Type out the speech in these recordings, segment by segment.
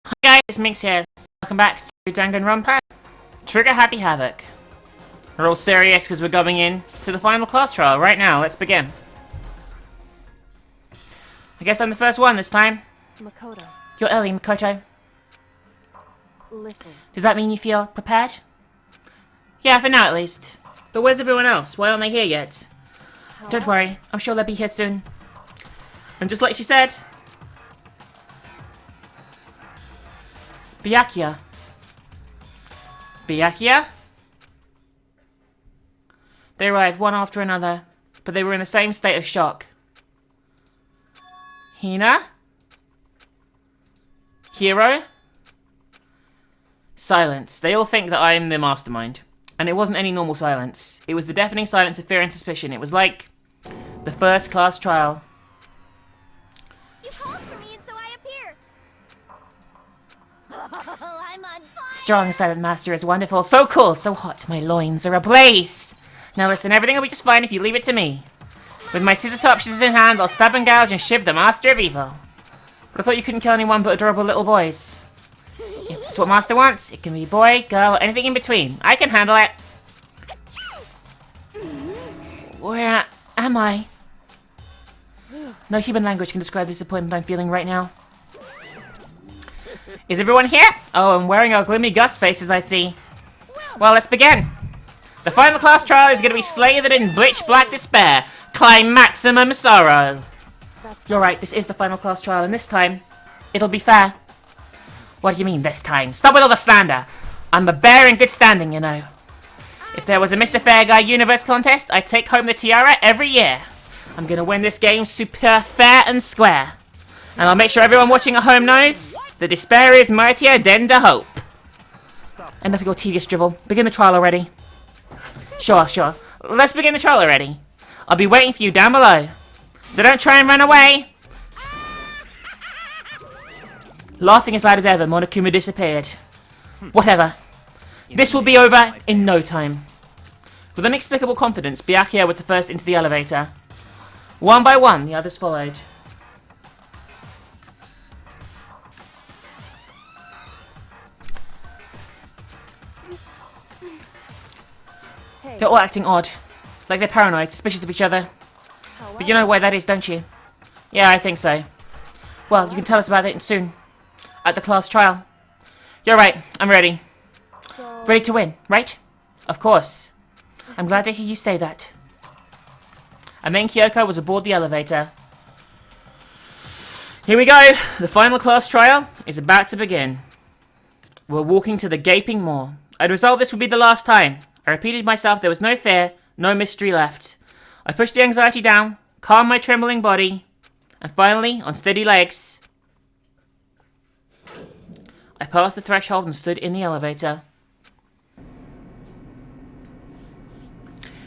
Hi guys, it's Minx here. Welcome back to Danganronpa. Trigger Happy Havoc. We're all serious because we're going in to the final class trial right now. Let's begin. I guess I'm the first one this time. Makoto, You're early, Makoto. listen. Does that mean you feel prepared? Yeah, for now at least. But where's everyone else? Why aren't they here yet? Don't worry, I'm sure they'll be here soon. And just like she said... Byakuya. Byakuya? They arrived one after another, but they were in the same state of shock. Hina? Hero? Silence. They all think that I am the mastermind. And it wasn't any normal silence. It was the deafening silence of fear and suspicion. It was like the first class trial. You called for me and so I appear. Oh, I'm on fire. Strong silent master is wonderful. So cool, so hot. My loins are ablaze. Now listen, everything will be just fine if you leave it to me. With my scissors in hand, I'll stab and gouge and shiv the master of evil. But I thought you couldn't kill anyone but adorable little boys. If that's what master wants, it can be boy, girl, or anything in between. I can handle it. Where am I? No human language can describe the disappointment I'm feeling right now. Is everyone here? Oh, I'm wearing our gloomy gust faces, I see. Well, let's begin. The final class trial is going to be slated in bleach black despair. Maximum sorrow. You're right, this is the final class trial, and this time, it'll be fair. What do you mean, this time? Stop with all the slander. I'm a bear in good standing, you know. If there was a Mr. Fair Guy Universe contest, I'd take home the tiara every year. I'm gonna win this game super fair and square. And I'll make sure everyone watching at home knows the despair is mightier than the hope. Enough of your tedious drivel. Begin the trial already. Sure. Let's begin the trial already. I'll be waiting for you down below. So don't try and run away. Laughing as loud as ever, Monokuma disappeared. Whatever. This will be over in no time. With inexplicable confidence, Byakuya was the first into the elevator. One by one, the others followed. Hey, They're all acting odd. Like they're paranoid, suspicious of each other. But you know why that is, don't you? Yeah, I think so. Well, you can tell us about it soon. At the class trial. You're right, I'm ready. so... Ready to win, right? Of course. I'm glad to hear you say that. And then Kyoko was aboard the elevator. Here we go! The final class trial is about to begin. We're walking to the gaping maw. I'd resolved this would be the last time. I repeated myself there was no fear, no mystery left. I pushed the anxiety down, calmed my trembling body, and finally, on steady legs, I passed the threshold and stood in the elevator.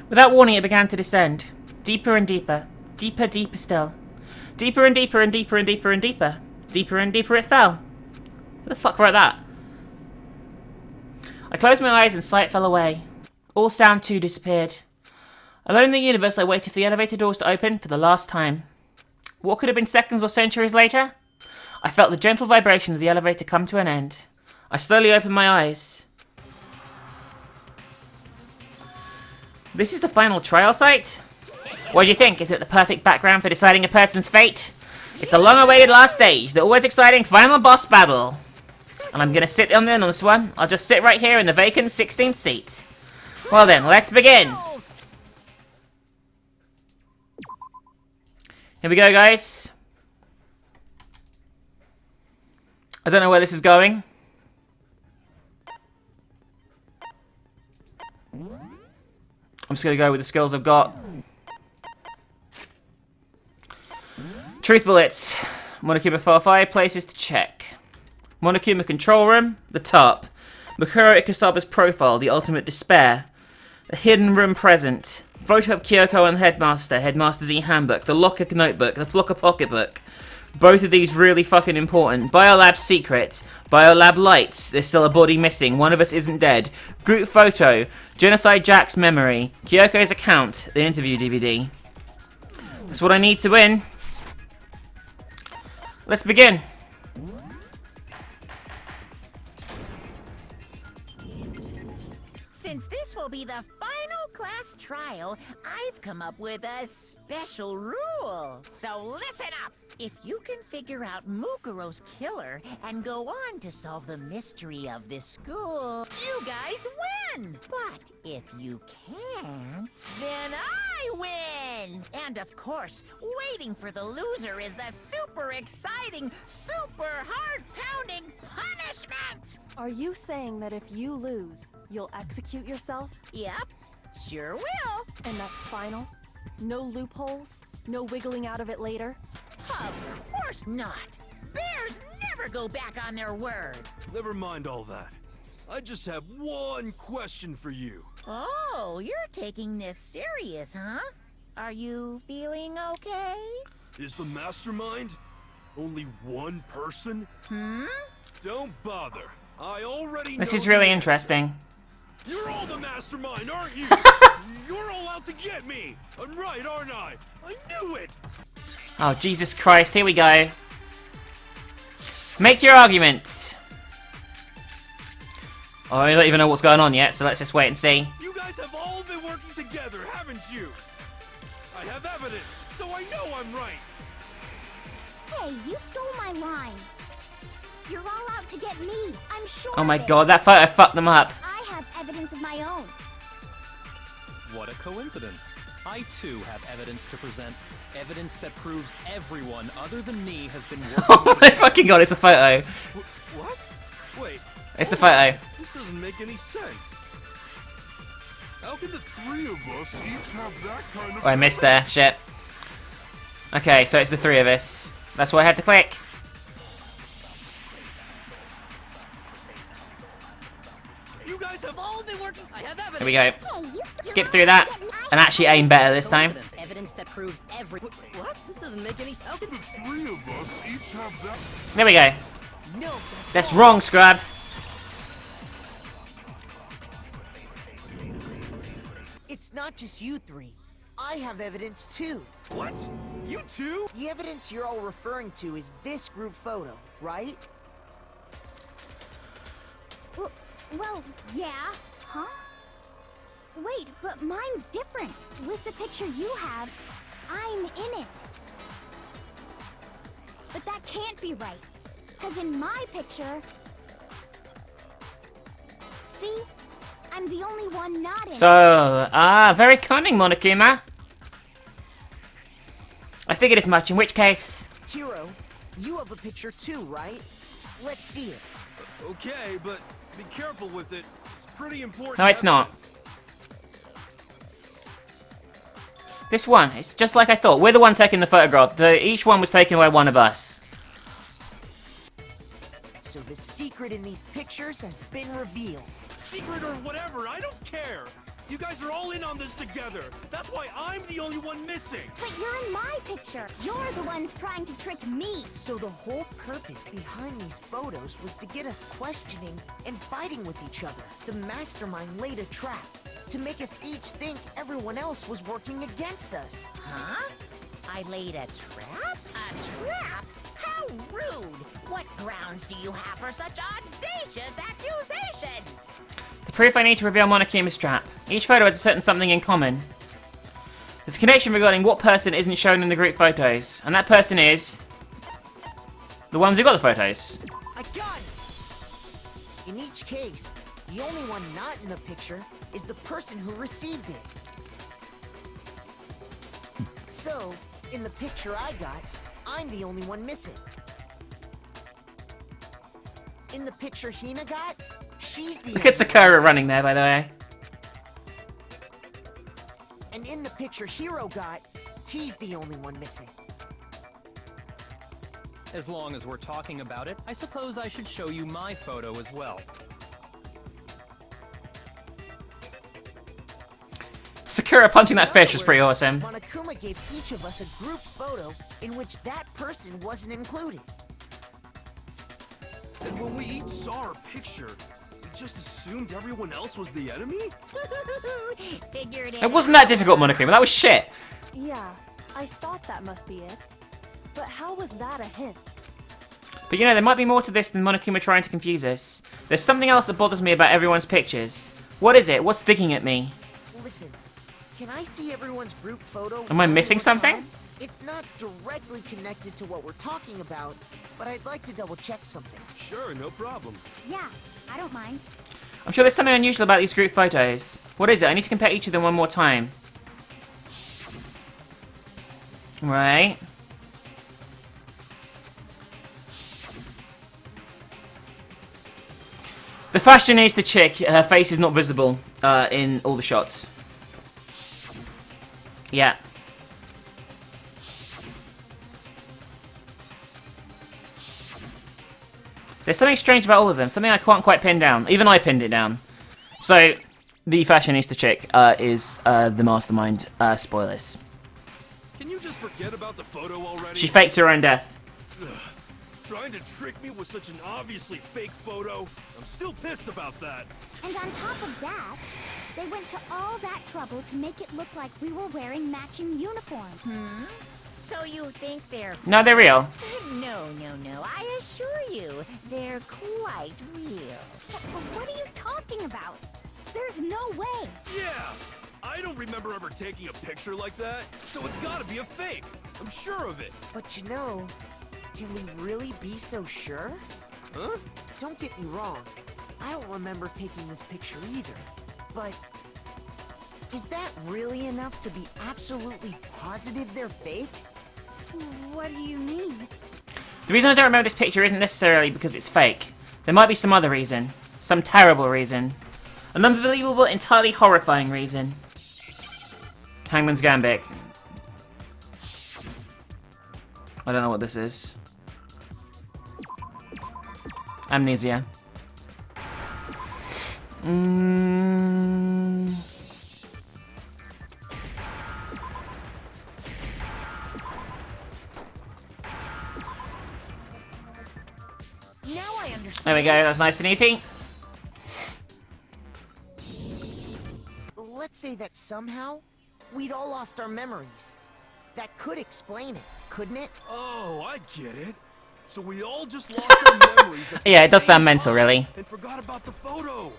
Without warning, it began to descend. Deeper and deeper. Deeper still. Deeper and deeper and deeper and deeper and deeper. Deeper and deeper it fell. Who the fuck wrote that? I closed my eyes and sight fell away. All sound too disappeared. Alone in the universe, I waited for the elevator doors to open for the last time. What could have been seconds or centuries later? I felt the gentle vibration of the elevator come to an end. I slowly opened my eyes. This is the final trial site? What do you think? Is it the perfect background for deciding a person's fate? It's a long-awaited last stage, the always exciting final boss battle. And I'm gonna sit on this one. I'll just sit right here in the vacant 16th seat. Well then, let's begin. Here we go, guys. I don't know where this is going. I'm just going to go with the skills I've got. Truth bullets. Monokuma 4-5 places to check. Monokuma control room, the top. Mukuro Ikusaba's profile, the ultimate despair. The hidden room present. Photo of Kyoko and the headmaster, Headmaster's e-handbook, the locker notebook, the flocker pocketbook. Both of these really fucking important. Biolab secret. Biolab lights. There's still a body missing. One of us isn't dead. Group photo. Genocide Jack's memory. Kyoko's account. The interview DVD. That's what I need to win. Let's begin. Since this will be the final class trial, I've come up with a special rule. So listen up! If you can figure out Mukuro's killer and go on to solve the mystery of this school, you guys win! But if you can't, then I win! And of course, waiting for the loser is the super exciting, super heart-pounding punishment! Are you saying that if you lose, you'll execute yourself? Yep, sure will. And that's final? No loopholes? No wiggling out of it later? Of course not. Bears never go back on their word. Never mind all that. I just have one question for you. Oh, you're taking this serious, huh? Are you feeling okay? Is the mastermind only one person? Don't bother. I already know. This is really the answer. interesting. You're all the mastermind, aren't you? You're all out to get me. I'm right, aren't I? I knew it. Oh, Jesus Christ, here we go. Make your argument. Oh, I don't even know what's going on yet, so let's just wait and see. You guys have all been working together, haven't you? I have evidence, so I know I'm right. Hey, you stole my line. You're all out to get me. I'm sure. Oh my of it. god, that photo fucked them up. I have evidence of my own. What a coincidence. I too have evidence to present. Evidence that proves everyone other than me has been working. Oh my fucking god, it's a photo. What? Wait. It's the photo. This doesn't make any sense. How can the three of us each have that kind of... Oh, I missed there. Shit. Okay, so it's the three of us. That's what I had to click. You guys have all been working... I have evidence. Here we go. Hey, you Skip through that and actually aim better this time. Evidence that proves every... What? This doesn't make any sense. The three of us each have that... There we go. No, That's wrong, Scrub. It's not just you three. I have evidence too. What? You two? The evidence you're all referring to is this group photo, right? Well, yeah. Huh? Wait, but mine's different. With the picture you have, I'm in it. But that can't be right. Because in my picture... See? I'm the only one not in it. So, very cunning, Monokuma. I figured as much, in which case... Hero, you have a picture too, right? Let's see it. Okay, but be careful with it. It's pretty important. No, it's not. This one, it's just like I thought. We're the one taking the photograph. Each one was taken by one of us. So the secret in these pictures has been revealed. Secret or whatever, I don't care. You guys are all in on this together. That's why I'm the only one missing. But you're in my picture. You're the ones trying to trick me. So the whole purpose behind these photos was to get us questioning and fighting with each other. The mastermind laid a trap to make us each think everyone else was working against us. Huh? I laid a trap? A trap? How rude! What grounds do you have for such audacious accusations? The proof I need to reveal Monokuma's trap. Each photo has a certain something in common. There's a connection regarding what person isn't shown in the group photos, and that person is... the ones who got the photos. I got it! In each case, the only one not in the picture is the person who received it. So, in the picture I got, I'm the only one missing. In the picture Hina got, she's the Look at Sakura running there, by the way. And in the picture Hiro got, he's the only one missing. As long as we're talking about it, I suppose I should show you my photo as well. Sakura punching that fish was pretty awesome. Monokuma gave each of us a group photo in which that person wasn't included. And when we each saw our picture, we just assumed everyone else was the enemy? Figured It wasn't that difficult, Monokuma. That was shit. Yeah, I thought that must be it. But how was that a hint? But you know, there might be more to this than Monokuma trying to confuse us. There's something else that bothers me about everyone's pictures. What is it? What's sticking at me? Listen, can I see everyone's group photo? Am I one missing more something? time? It's not directly connected to what we're talking about, but I'd like to double check something. Sure, no problem. Yeah, I don't mind. I'm sure there's something unusual about these group photos. What is it? I need to compare each of them one more time. Right. The fashionista chick, her face is not visible in all the shots. Yeah. There's something strange about all of them, something I can't quite pin down. Even I pinned it down. So, the fashionista chick is the mastermind. Spoilers. Can you just forget about the photo already? She faked her own death. Ugh. Trying to trick me with such an obviously fake photo? I'm still pissed about that. And on top of that, they went to all that trouble to make it look like we were wearing matching uniforms. So you think they're... No, they're real. No, I assure you, they're quite real. But what are you talking about? There's no way. Yeah! I don't remember ever taking a picture like that, so it's gotta be a fake. I'm sure of it. But you know, can we really be so sure? Huh? Don't get me wrong, I don't remember taking this picture either. But is that really enough to be absolutely positive they're fake? What do you mean? The reason I don't remember this picture isn't necessarily because it's fake. There might be some other reason. Some terrible reason. An unbelievable, entirely horrifying reason. Hangman's Gambit. I don't know what this is. Amnesia. Now I understand. There we go, that's nice and easy. Let's say that somehow we'd all lost our memories. That could explain it, couldn't it? Oh, I get it. So we all just lost our memories at the Yeah, it does same sound mental, time really. And forgot about the photo.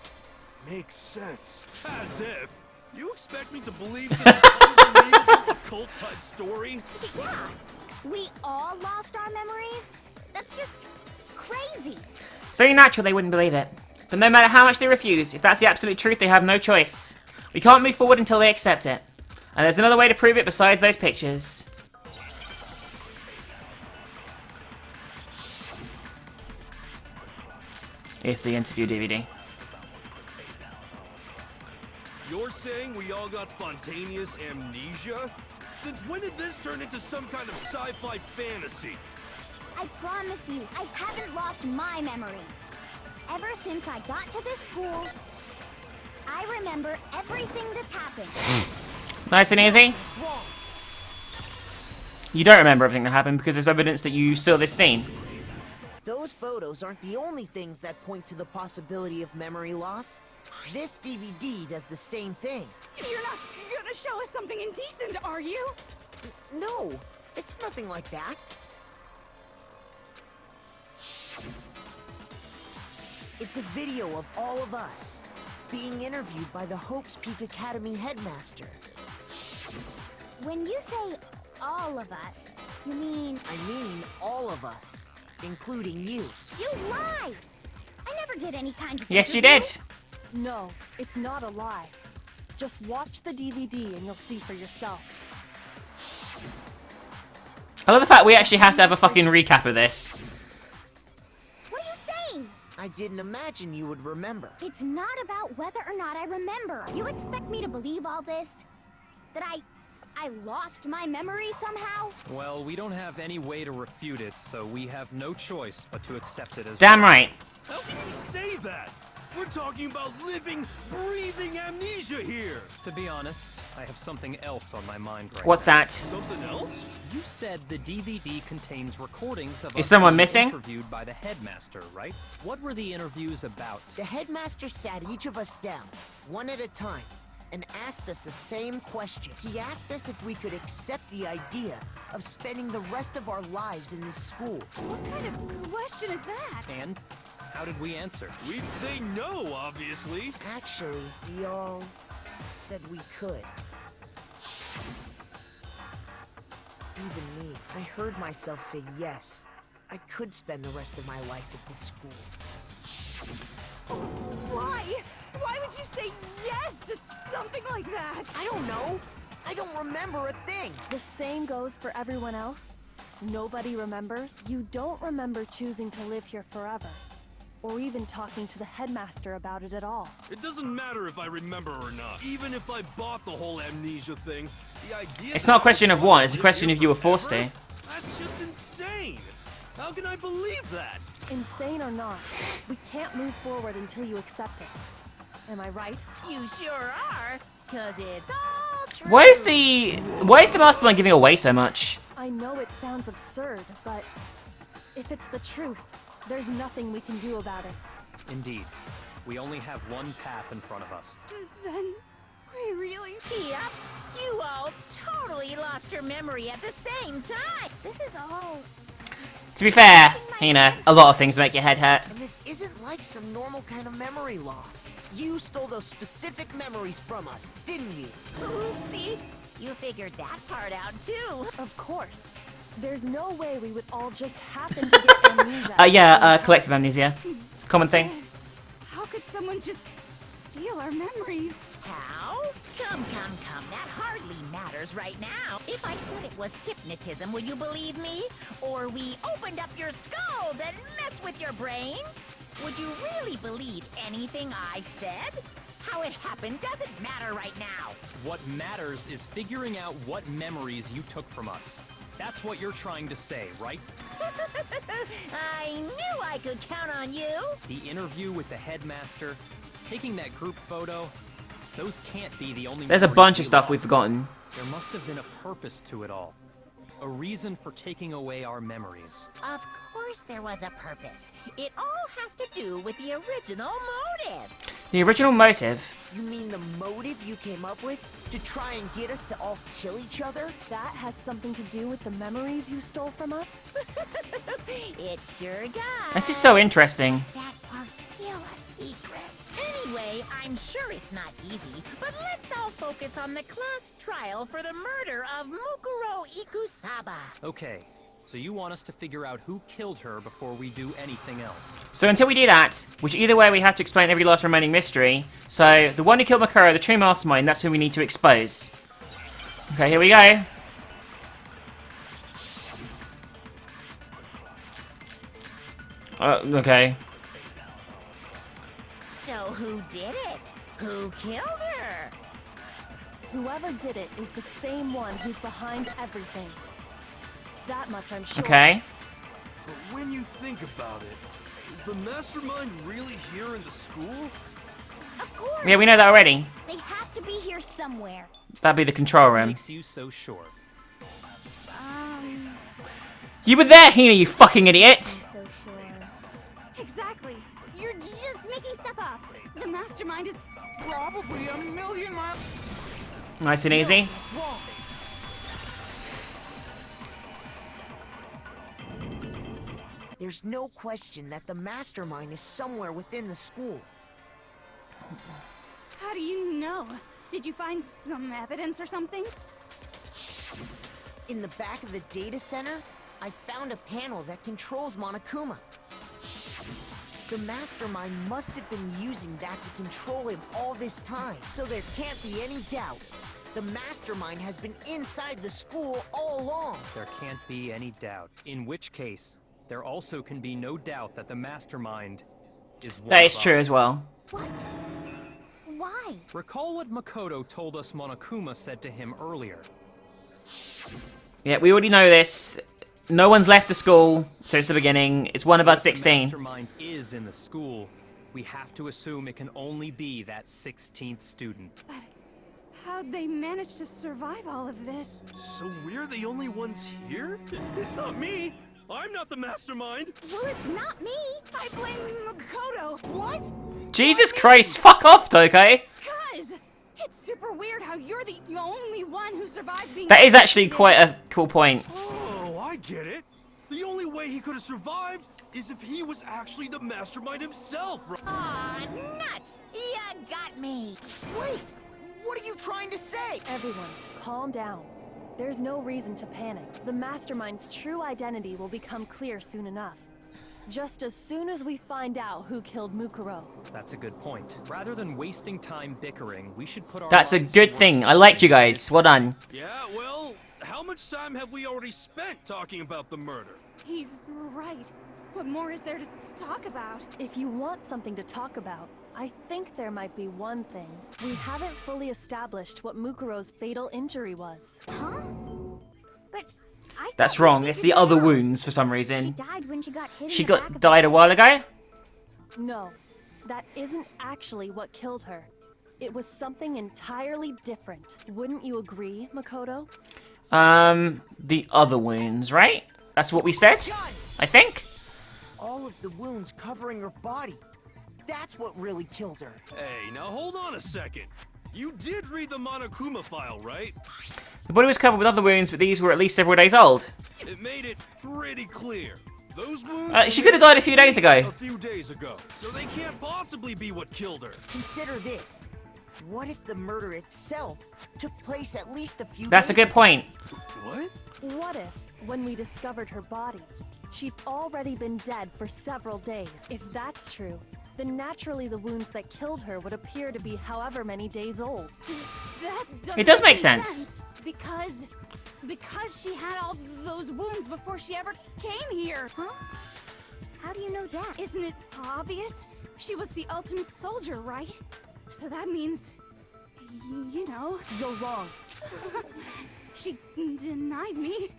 Makes sense. As if. You expect me to believe such an unbelievable occult-type story? Yeah, we all lost our memories? That's just crazy. It's only natural they wouldn't believe it. But no matter how much they refuse, if that's the absolute truth, they have no choice. We can't move forward until they accept it. And there's another way to prove it besides those pictures. It's the interview DVD. You're saying we all got spontaneous amnesia? Since when did this turn into some kind of sci-fi fantasy? I promise you, I haven't lost my memory. Ever since I got to this school, I remember everything that's happened. Nice and easy. What's wrong? You don't remember everything that happened because there's evidence that you saw this scene. Those photos aren't the only things that point to the possibility of memory loss. This DVD does the same thing. You're not gonna show us something indecent, are you? No, it's nothing like that. It's a video of all of us being interviewed by the Hope's Peak Academy headmaster. When you say all of us, you mean I mean all of us, including you. you lie? I never did any kind of Yes, you interview. did. No, it's not a lie. Just watch the DVD and you'll see for yourself. I love the fact we actually have to have a fucking recap of this. What are you saying? I didn't imagine you would remember. It's not about whether or not I remember. You expect me to believe all this? That I lost my memory somehow? Well, we don't have any way to refute it, so we have no choice but to accept it as Damn right. How can you say that? We're talking about living, breathing amnesia here. To be honest, I have something else on my mind right What's now. that? Something else? You said the DVD contains recordings of Is us someone being missing? interviewed by the headmaster, right? What were the interviews about? The headmaster sat each of us down, one at a time, and asked us the same question. He asked us if we could accept the idea of spending the rest of our lives in this school. What kind of question is that? And How did we answer? We'd say no, obviously. Actually, we all said we could. Even me, I heard myself say yes. I could spend the rest of my life at this school. Why? Why would you say yes to something like that? I don't know. I don't remember a thing. The same goes for everyone else. Nobody remembers. You don't remember choosing to live here forever, or even talking to the headmaster about it at all. It doesn't matter if I remember or not. Even if I bought the whole amnesia thing, the idea... It's not a question of want, it's a question if you were forced to. That's just insane. How can I believe that? Insane or not, we can't move forward until you accept it. Am I right? You sure are, cause it's all true. Why is the mastermind giving away so much? I know it sounds absurd, but if it's the truth, there's nothing we can do about it. Indeed. We only have one path in front of us. Then we really... Yep, you all totally lost your memory at the same time. This is all... To be fair, Hina, a lot of things make your head hurt. And this isn't like some normal kind of memory loss. You stole those specific memories from us, didn't you? Oopsie, you figured that part out too. Of course. There's no way we would all just happen to get amnesia. Yeah, collective amnesia. It's a common thing. How could someone just steal our memories? How? Come, that hardly matters right now. If I said it was hypnotism, would you believe me? Or we opened up your skulls and messed with your brains? Would you really believe anything I said? How it happened doesn't matter right now. What matters is figuring out what memories you took from us. That's what you're trying to say, right? I knew I could count on you. The interview with the headmaster, taking that group photo, those can't be the only There's a memories bunch of we stuff lost. we've forgotten. There must have been a purpose to it all. A reason for taking away our memories. Of course there was a purpose. It all has to do with the original motive. The original motive. You mean the motive you came up with to try and get us to all kill each other? That has something to do with the memories you stole from us? It sure does. This is so interesting. That part's still a secret. Anyway, I'm sure it's not easy, but let's all focus on the class trial for the murder of Mukuro Ikusaba. Okay, so you want us to figure out who killed her before we do anything else. So until we do that, which either way we have to explain every last remaining mystery, so the one who killed Mukuro, the true mastermind, that's who we need to expose. Okay, here we go. Okay. So who did it? Who killed her? Whoever did it is the same one who's behind everything. That much I'm sure. Okay. But when you think about it, is the mastermind really here in the school? Of course! Yeah, we know that already. They have to be here somewhere. That'd be the control room. Makes you so sure. You were there, Hina, you fucking idiot! So sure. Exactly. You're just making stuff up. The mastermind is probably a million miles... Nice and easy. What's wrong? There's no question that the mastermind is somewhere within the school. How do you know? Did you find some evidence or something? In the back of the data center, I found a panel that controls Monokuma. The mastermind must have been using that to control him all this time, so there can't be any doubt. The mastermind has been inside the school all along. There can't be any doubt. In which case, there also can be no doubt that the mastermind is one That of is true us. as well. What? Why? Recall what Makoto told us Monokuma said to him earlier. Yeah, we already know this. No one's left the school since the beginning. It's one of us If the 16. mastermind is in the school, we have to assume it can only be that 16th student. How'd they manage to survive all of this? So we're the only ones here? It's not me! I'm not the mastermind! Well, it's not me. I blame Makoto. What? Jesus Christ, fuck off, Tokyo! Cuz! It's super weird how you're the only one who survived being... That is actually quite a cool point. Oh, I get it. The only way he could have survived is if he was actually the mastermind himself, right? Aw, nuts! You got me! Wait! What are you trying to say? Everyone, calm down. There's no reason to panic. The Mastermind's true identity will become clear soon enough. Just as soon as we find out who killed Mukuro. That's a good point. Rather than wasting time bickering, we should put our That's a minds good to thing. work I like you guys. Well done. Yeah, well, how much time have we already spent talking about the murder? He's right. What more is there to talk about? If you want something to talk about, I think there might be one thing. We haven't fully established what Mukuro's fatal injury was. Huh? But I That's thought wrong. we It's the figured other out. wounds for some She reason. died when she got hit She in the back of died the a while ago? No, that isn't actually what killed her. It was something entirely different. Wouldn't you agree, Makoto? The other wounds, right? That's what we said? I think? All of the wounds covering her body. That's what really killed her. Hey, now hold on a second. You did read the Monokuma file, right? The body was covered with other wounds, but these were at least several days old. It made it pretty clear. Those wounds She could have died a few days ago. a few days ago. So they can't possibly be what killed her. Consider this. What if the murder itself took place at least a few That's a days good point. What? What if, when we discovered her body, she'd already been dead for several days? If that's true, then naturally the wounds that killed her would appear to be however many days old. That doesn't It does make sense. sense. Because she had all those wounds before she ever came here. Huh? How do you know that? Isn't it obvious? She was the ultimate soldier, right? So that means, you know, You're wrong. she denied me.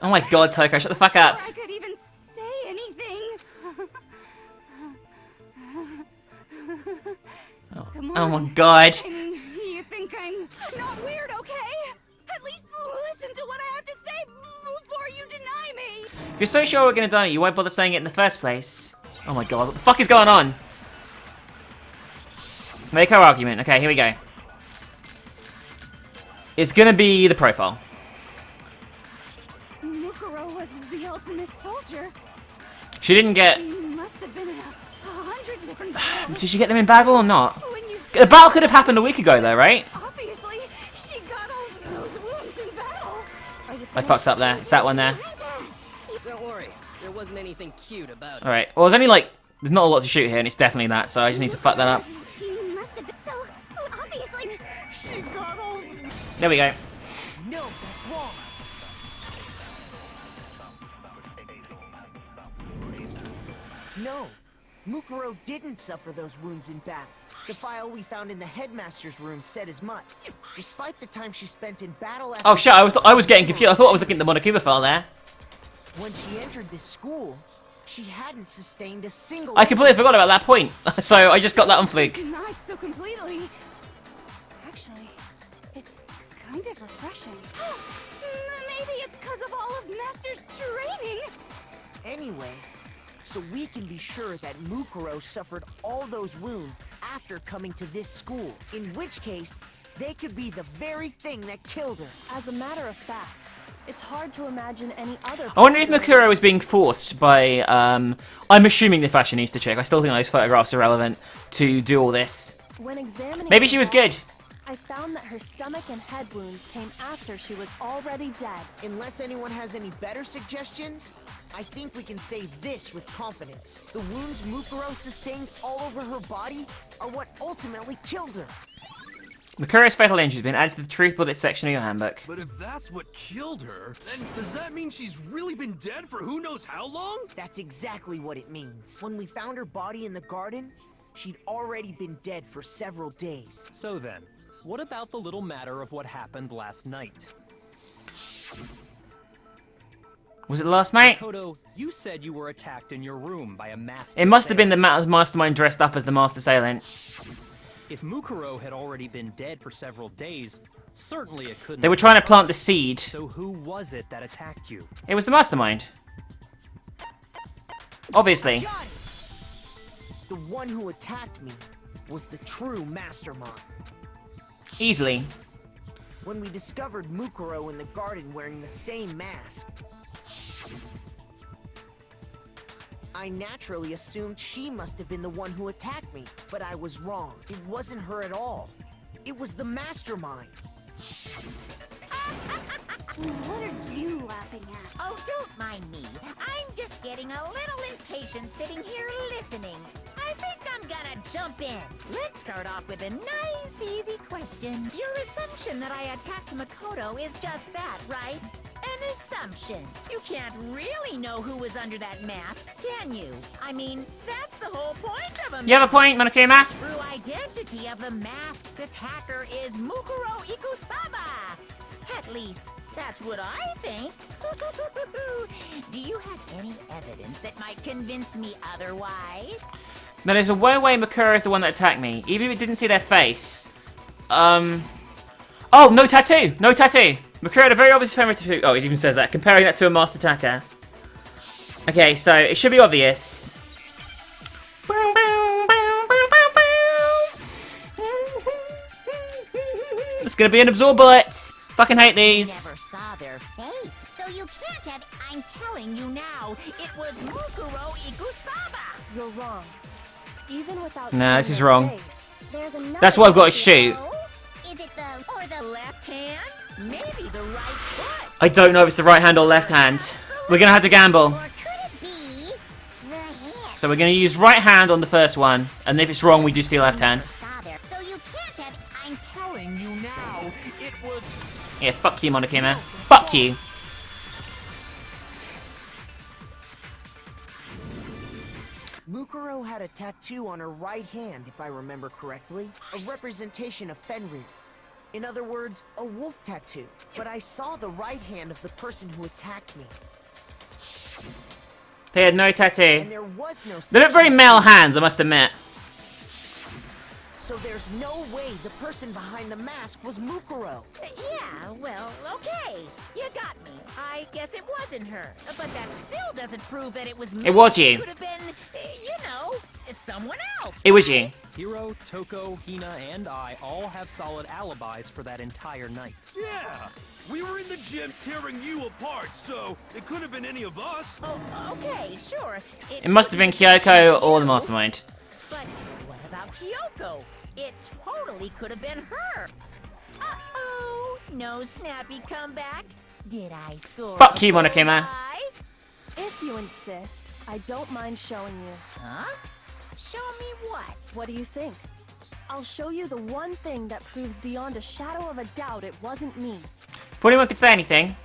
Oh my god, Toko, shut the fuck up. Before I could even say anything. Come on. Oh my god. I mean, you think I'm not weird, okay? At least listen to what I have to say before you deny me. If you're so sure we're gonna die, you won't bother saying it in the first place. Oh my god, what the fuck is going on? Make our argument. Okay, here we go. It's gonna be the profile. Mukuro was the ultimate soldier. She didn't get... She must have been in 100 different battles. Did she get them in battle or not? When you The battle could have happened a week ago though, right? obviously she got all those wounds in battle. I fucked up there. It's that one there. Don't worry, there wasn't anything cute about it. Alright, well there's only like... There's not a lot to shoot here and it's definitely that, so I just need to fuck that up. She must have been so obviously. She got all... There we go. No, that's wrong. No, Mukuro didn't suffer those wounds in battle. The file we found in the headmaster's room said as much. Despite the time she spent in battle after... Oh shit, I was getting confused. I thought I was looking at the Monokuma file there. When she entered this school, she hadn't sustained a single... I completely forgot about that point. So I just got that on fluke. Denied so completely. Actually, it's kind of refreshing. Maybe it's because of all of Master's training. Anyway, so we can be sure that Mukuro suffered all those wounds after coming to this school. In which case, they could be the very thing that killed her. As a matter of fact, it's hard to imagine any other... I wonder if Mukuro is being forced by, I'm assuming the fashionista chick. I still think those photographs are relevant to do all this. When examining Maybe her she was body, good. I found that her stomach and head wounds came after she was already dead. Unless anyone has any better suggestions, I think we can say this with confidence. The wounds Mukuro sustained all over her body are what ultimately killed her. Mukuro's fatal injury has been added to the truth bullet section of your handbook. But if that's what killed her, then does that mean she's really been dead for who knows how long? That's exactly what it means. When we found her body in the garden, she'd already been dead for several days. So then, what about the little matter of what happened last night? Was it last night? Kodo, you said you were attacked in your room by a masked It must have been the assailant. mastermind dressed up as the master assailant. If Mukuro had already been dead for several days, certainly it couldn't. They were trying to plant the seed. So who was it that attacked you? It was the mastermind. Obviously. Got it! The one who attacked me was the true mastermind. Easily. When we discovered Mukuro in the garden wearing the same mask, I naturally assumed she must have been the one who attacked me, but I was wrong. It wasn't her at all. It was the mastermind. What are you laughing at? Oh, don't mind me. I'm just getting a little impatient sitting here listening. I think I'm gonna jump in. Let's start off with a nice, easy question. Your assumption that I attacked Mukuro is just that, right? An assumption. You can't really know who was under that mask, can you? I mean, that's the whole point of a mask. You have a point, Monokuma? The true identity of the masked attacker is Mukuro Ikusaba. At least, that's what I think. Do you have any evidence that might convince me otherwise? Now, there's a way Mukuro is the one that attacked me, even if we didn't see their face. Oh, no tattoo! No tattoo! Mukuro had a very obvious affirmative. Oh, it even says that. Comparing that to a masked attacker. Okay, so it should be obvious. It's gonna be an absorb bullet. Fucking hate these. Never saw their face, so you can't have. I'm telling you now, it was Mukuro Ikusaba. You're wrong. Even without Nah, seeing this is their wrong. face, There's another That's what I've got to way shoot. go. Is it the Or the left hand? Maybe the right foot. I don't know if it's the right hand or left hand. We're gonna have to gamble. or could it be the hand? So we're gonna use right hand on the first one, and if it's wrong, we do steal left hand. Saw there, so you can't have. I'm Telling you now, it was... Yeah, fuck you, Monokuma. Fuck you. Mukuro had a tattoo on her right hand, if I remember correctly. A representation of Fenrir. In other words, a wolf tattoo. But I saw the right hand of the person who attacked me. They had no And tattoo. there was no... They look very male hands, I must admit. So there's no way the person behind the mask was Mukuro. Yeah, well, okay. You got me. I guess it wasn't her. But that still doesn't prove that it was me. It was you. It could have been, someone else. It was you. Hiro, Toko, Hina, and I all have solid alibis for that entire night. Yeah, we were in the gym tearing you apart, so it could have been any of us. Oh, okay, sure. It must have been Kyoko or the Mastermind. But what about Kyoko? It totally could have been her. Uh-oh, no snappy comeback. Did I score? Fuck you, a Monokuma. bullseye? if you insist, I don't mind showing you. Huh? Show me what? What do you think? I'll show you the one thing that proves beyond a shadow of a doubt it wasn't me. If anyone could say anything.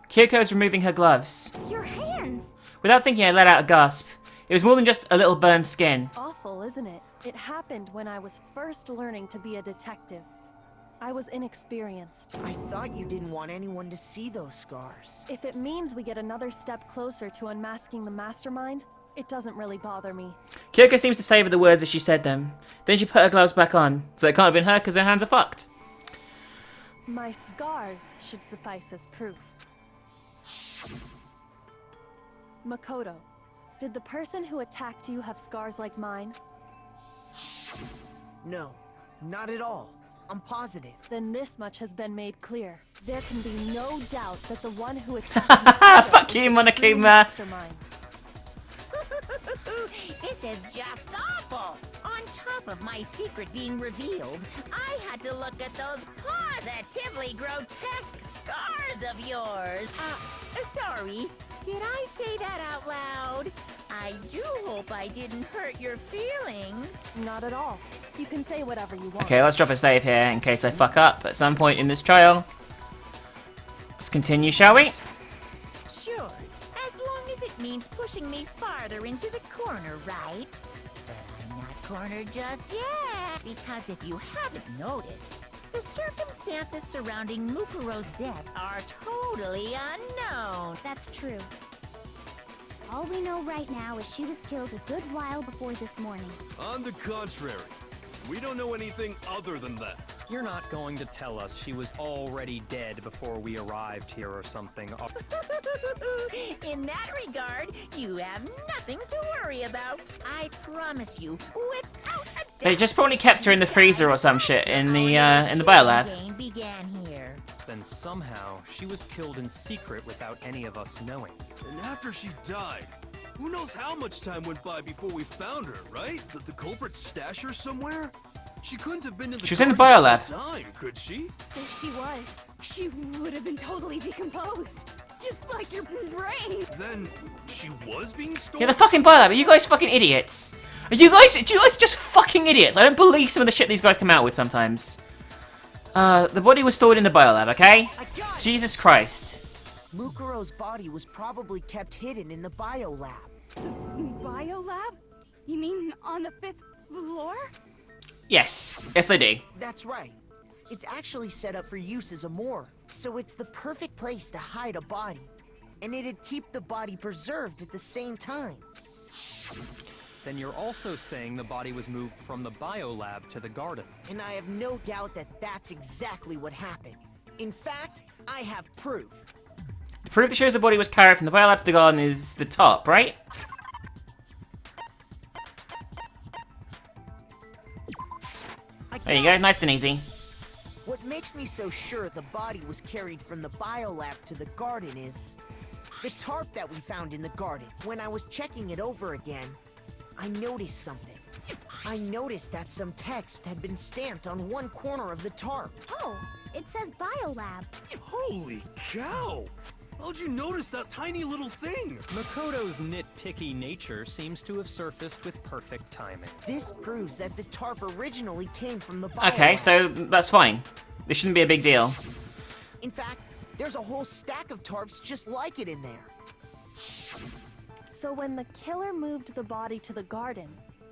Kyoko's removing her gloves. Your hands. Without thinking, I let out a gasp. It was more than just a little burned skin. Awful, isn't it? It happened when I was first learning to be a detective. I was inexperienced. I thought you didn't want anyone to see those scars. If it means we get another step closer to unmasking the mastermind, it doesn't really bother me. Kyoko seems to savor the words as she said them. Then she put her gloves back on. So it can't have been her because her hands are fucked. My scars should suffice as proof. Makoto, did the person who attacked you have scars like mine? No, not at all. I'm positive. Then this much has been made clear. There can be no doubt that the one who attacked Makoto Fuck is you, the true Monokuma. mastermind. This is just awful. On top of my secret being revealed, I had to look at those positively grotesque scars of yours. Sorry. Did I say that out loud? I do hope I didn't hurt your feelings. Not at all. You can say whatever you want. Okay, let's drop a save here in case I fuck up at some point in this trial. Let's continue, shall we? Sure, as long as it means pushing me farther into the corner, right? But I'm not cornered just yet, because if you haven't noticed, the circumstances surrounding Mukuro's death are totally unknown. That's true. All we know right now is she was killed a good while before this morning. On the contrary, we don't know anything other than that. You're not going to tell us she was already dead before we arrived here or something. In that regard, you have nothing to worry about. I promise you, without a doubt. They just probably kept her in the freezer or some shit in the biolab. Game began here. Then somehow, she was killed in secret without any of us knowing. And after she died, who knows how much time went by before we found her, right? Did the culprit stash her somewhere? She couldn't have been in the She was in the garden biolab. the whole time, could she? If she was, she would have been totally decomposed. Just like your brain. Then she was being stolen? Yeah, the fucking biolab. Are you guys fucking idiots? Do you guys just fucking idiots? I don't believe some of the shit these guys come out with sometimes. The body was stored in the biolab, okay? Jesus Christ. Mukuro's body was probably kept hidden in the biolab. Biolab? You mean on the 5th floor? Yes. Yes, I do. That's right. It's actually set up for use as a morgue, so it's the perfect place to hide a body. And it'd keep the body preserved at the same time. Then you're also saying the body was moved from the biolab to the garden. And I have no doubt that that's exactly what happened. In fact, I have proof. The proof that shows the body was carried from the biolab to the garden is the top, right? There you go, nice and easy. What makes me so sure the body was carried from the biolab to the garden is the tarp that we found in the garden. When I was checking it over again, I noticed something. I noticed that some text had been stamped on one corner of the tarp. Oh, it says biolab. Holy cow! How'd you notice that tiny little thing? Makoto's nitpicky nature seems to have surfaced with perfect timing. This proves that the tarp originally came from the biolab. Okay, so that's fine. This shouldn't be a big deal. In fact, there's a whole stack of tarps just like it in there. So when the killer moved the body to the garden,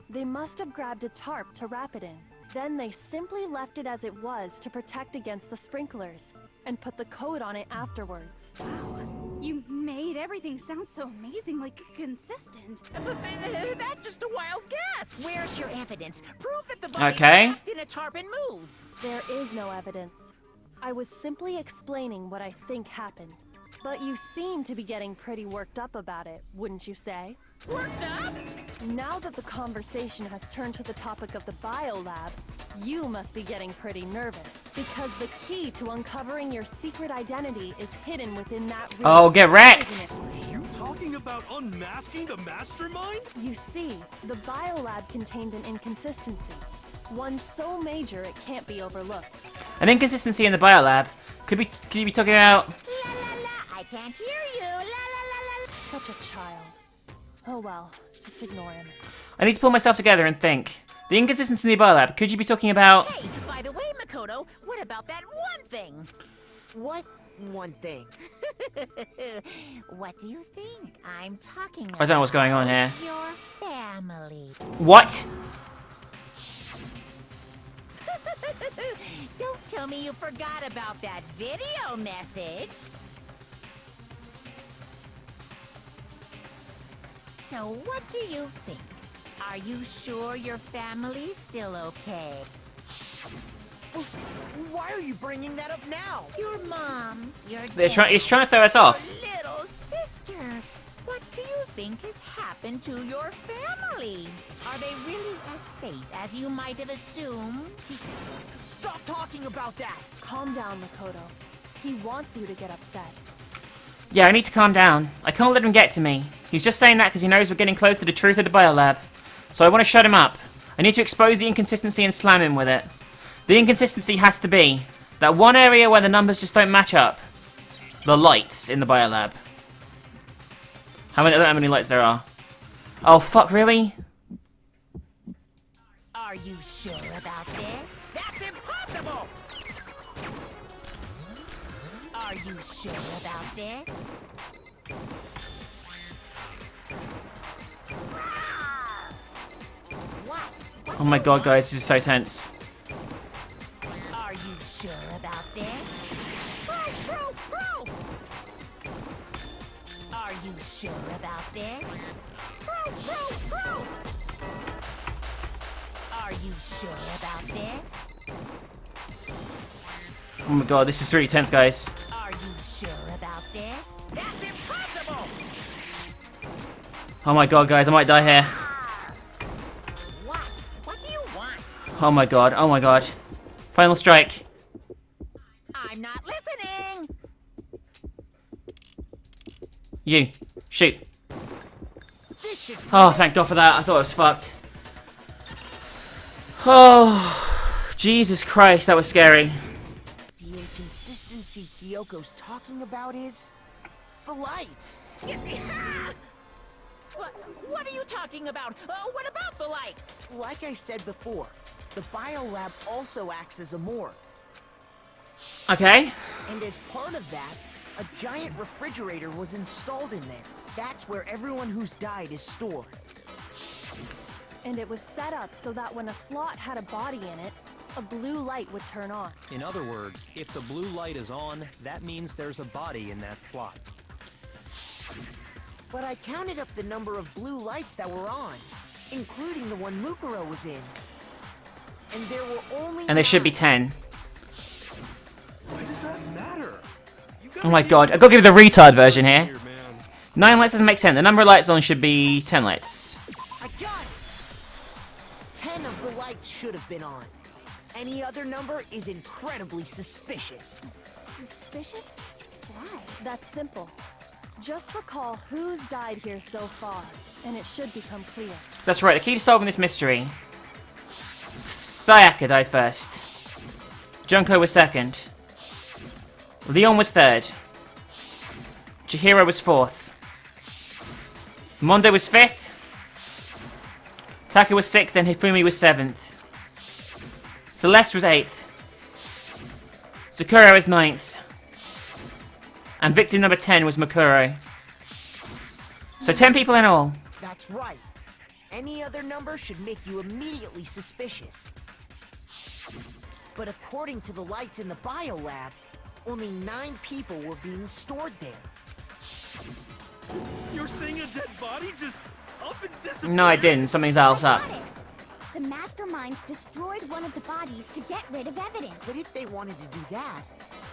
they must have grabbed a tarp to wrap it in. Then they simply left it as it was to protect against the sprinklers, and put the coat on it afterwards. Wow. You made everything sound so amazingly consistent. But that's just a wild guess. Where's your evidence? Prove that the body Okay. was wrapped in a tarp and moved. There is no evidence. I was simply explaining what I think happened. But you seem to be getting pretty worked up about it, wouldn't you say? Worked up? Now that the conversation has turned to the topic of the biolab, you must be getting pretty nervous. Because the key to uncovering your secret identity is hidden within that room. Oh, get wrecked! isn't it? Are you talking about unmasking the mastermind? You see, the biolab contained an inconsistency. One so major it can't be overlooked. An inconsistency in the biolab. Could you be talking about? La la la, I can't hear you. La la la la. Such a child. Oh well, just ignore him. I need to pull myself together and think. The inconsistency in the biolab. Could you be talking about? Hey, by the way, Makoto, what about that one thing? What one thing? What do you think I'm talking about? I don't know what's going on here. Your family. What? Don't tell me you forgot about that video message. So what do you think? Are you sure your family's still okay? Why are you bringing that up now? Your mom, your It's dad, trying to throw us off. your little sister. What do you think has happened to your family? Are they really as safe as you might have assumed? Stop talking about that! Calm down, Makoto. He wants you to get upset. Yeah, I need to calm down. I can't let him get to me. He's just saying that because he knows we're getting close to the truth of the biolab. So I want to shut him up. I need to expose the inconsistency and slam him with it. The inconsistency has to be that one area where the numbers just don't match up. The lights in the biolab. I don't know how many lights there are. Oh, fuck, really? Are you sure about this? That's impossible! Are you sure about this? What? Oh my god, guys, this is so tense. Are you sure about this? Bro! Are you sure about this? Bro! Are you sure about this? Oh my god, this is really tense, guys. Are you sure about this? That's impossible! Oh my god, guys, I might die here. What? What do you want? Oh my god, oh my god. Final strike. I'm not listening! You. Shoot. This should Oh, thank God for that. I thought I was fucked. Oh, Jesus Christ, that was scary. The inconsistency Kyoko's talking about is the lights. What are you talking about? What about the lights? Like I said before, the biolab also acts as a morgue. Okay. And as part of that, a giant refrigerator was installed in there. That's where everyone who's died is stored. And it was set up so that when a slot had a body in it, a blue light would turn on. In other words, if the blue light is on, that means there's a body in that slot. But I counted up the number of blue lights that were on, including the one Mukuro was in. And there were only And there should be 9. 10. Why does that matter? You gotta Oh my give God. me I've got to give you the retard version here. man. 9 lights doesn't make sense. The number of lights on should be 10 lights. I got it! 10 of the lights should have been on. Any other number is incredibly suspicious. Suspicious? Why? That's simple. Just recall who's died here so far, and it should become clear. That's right. The key to solving this mystery. Sayaka died first. Junko was second. Leon was third. Chihiro was fourth. Mondo was fifth. Taka was sixth, and Hifumi was seventh. Celeste was eighth. Sakura was ninth. And victim number 10 was Mukuro. So 10 people in all. That's right. Any other number should make you immediately suspicious. But according to the lights in the biolab, only 9 people were being stored there. You're saying a dead body just up and disappeared? No, I didn't. Something's else up. Got it. The mastermind destroyed one of the bodies to get rid of evidence. But if they wanted to do that,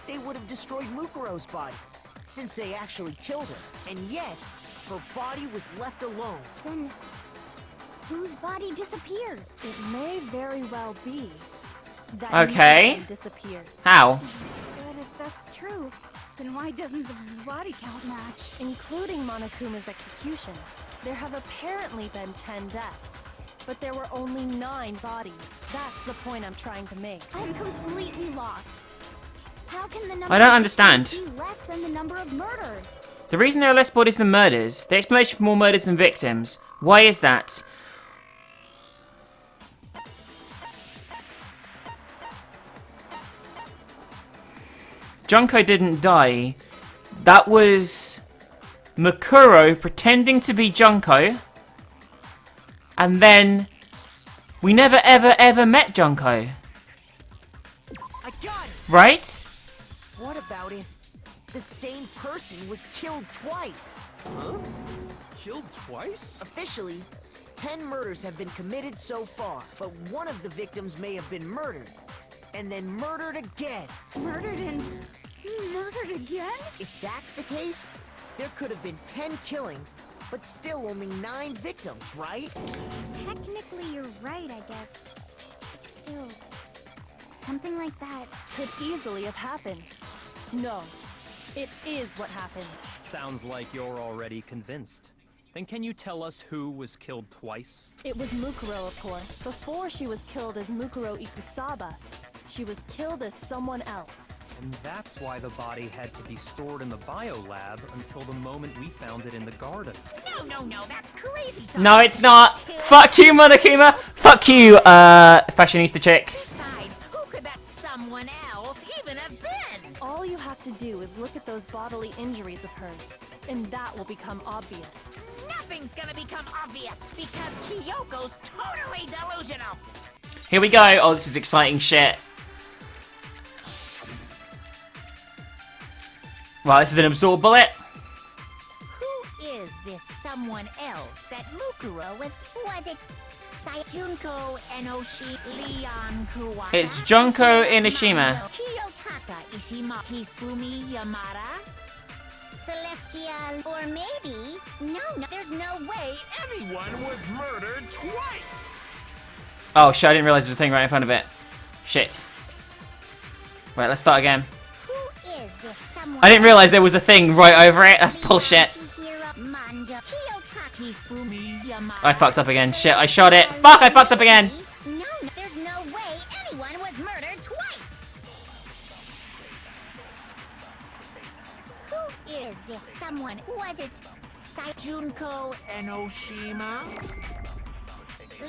they would have destroyed Mukuro's body, since they actually killed her. And yet, her body was left alone. Then, whose body disappeared? It may very well be that Okay. none of them disappeared, How? But if that's true, then why doesn't the body count match? including Monokuma's executions. There have apparently been 10 deaths, but there were only 9 bodies. That's the point I'm trying to make. I'm completely lost. How can the number I don't of understand. victims be less than the number of murders? The reason there are less bodies than murders, the explanation for more murders than victims. Why is that? Junko didn't die. That was Mukuro pretending to be Junko. And then we never ever met Junko. I got it! Right? What about if the same person was killed twice? Huh? Killed twice? Officially, 10 murders have been committed so far, but one of the victims may have been murdered, and then murdered again. Murdered and murdered again? If that's the case, there could have been 10 killings, but still only 9 victims, right? Technically, you're right, I guess. But still, something like that. Could easily have happened. No, it is what happened. Sounds like you're already convinced. Then can you tell us who was killed twice? It was Mukuro, of course. Before she was killed as Mukuro Ikusaba, she was killed as someone else. And that's why the body had to be stored in the biolab until the moment we found it in the garden. No, that's crazy. No, it's not. Fuck you, Monokuma. Fuck you, fashionista chick. Besides, who could that someone else even have been? All you have to do is look at those bodily injuries of hers, and that will become obvious. Nothing's gonna become obvious because Kyoko's totally delusional. Here we go. Oh, this is exciting shit. Right, this is an absorb bullet. Who is this someone else that Mukuro was it Junko Enoshi Leon Kuwata? It's Junko Enoshima. Kiyotaka Ishima Hifumi Yamada? Celestial, or maybe... No, there's no way. Anyone was murdered twice! Oh shit, I didn't realize there was a thing right in front of it. Shit. Right, let's start again. Who is this someone? I didn't realize there was a thing right over it. That's bullshit. Hero? I fucked up again. Shit, I shot it. Fuck, I fucked up again. No, there's no way anyone was murdered twice. Who is this someone? Was it Junko Enoshima?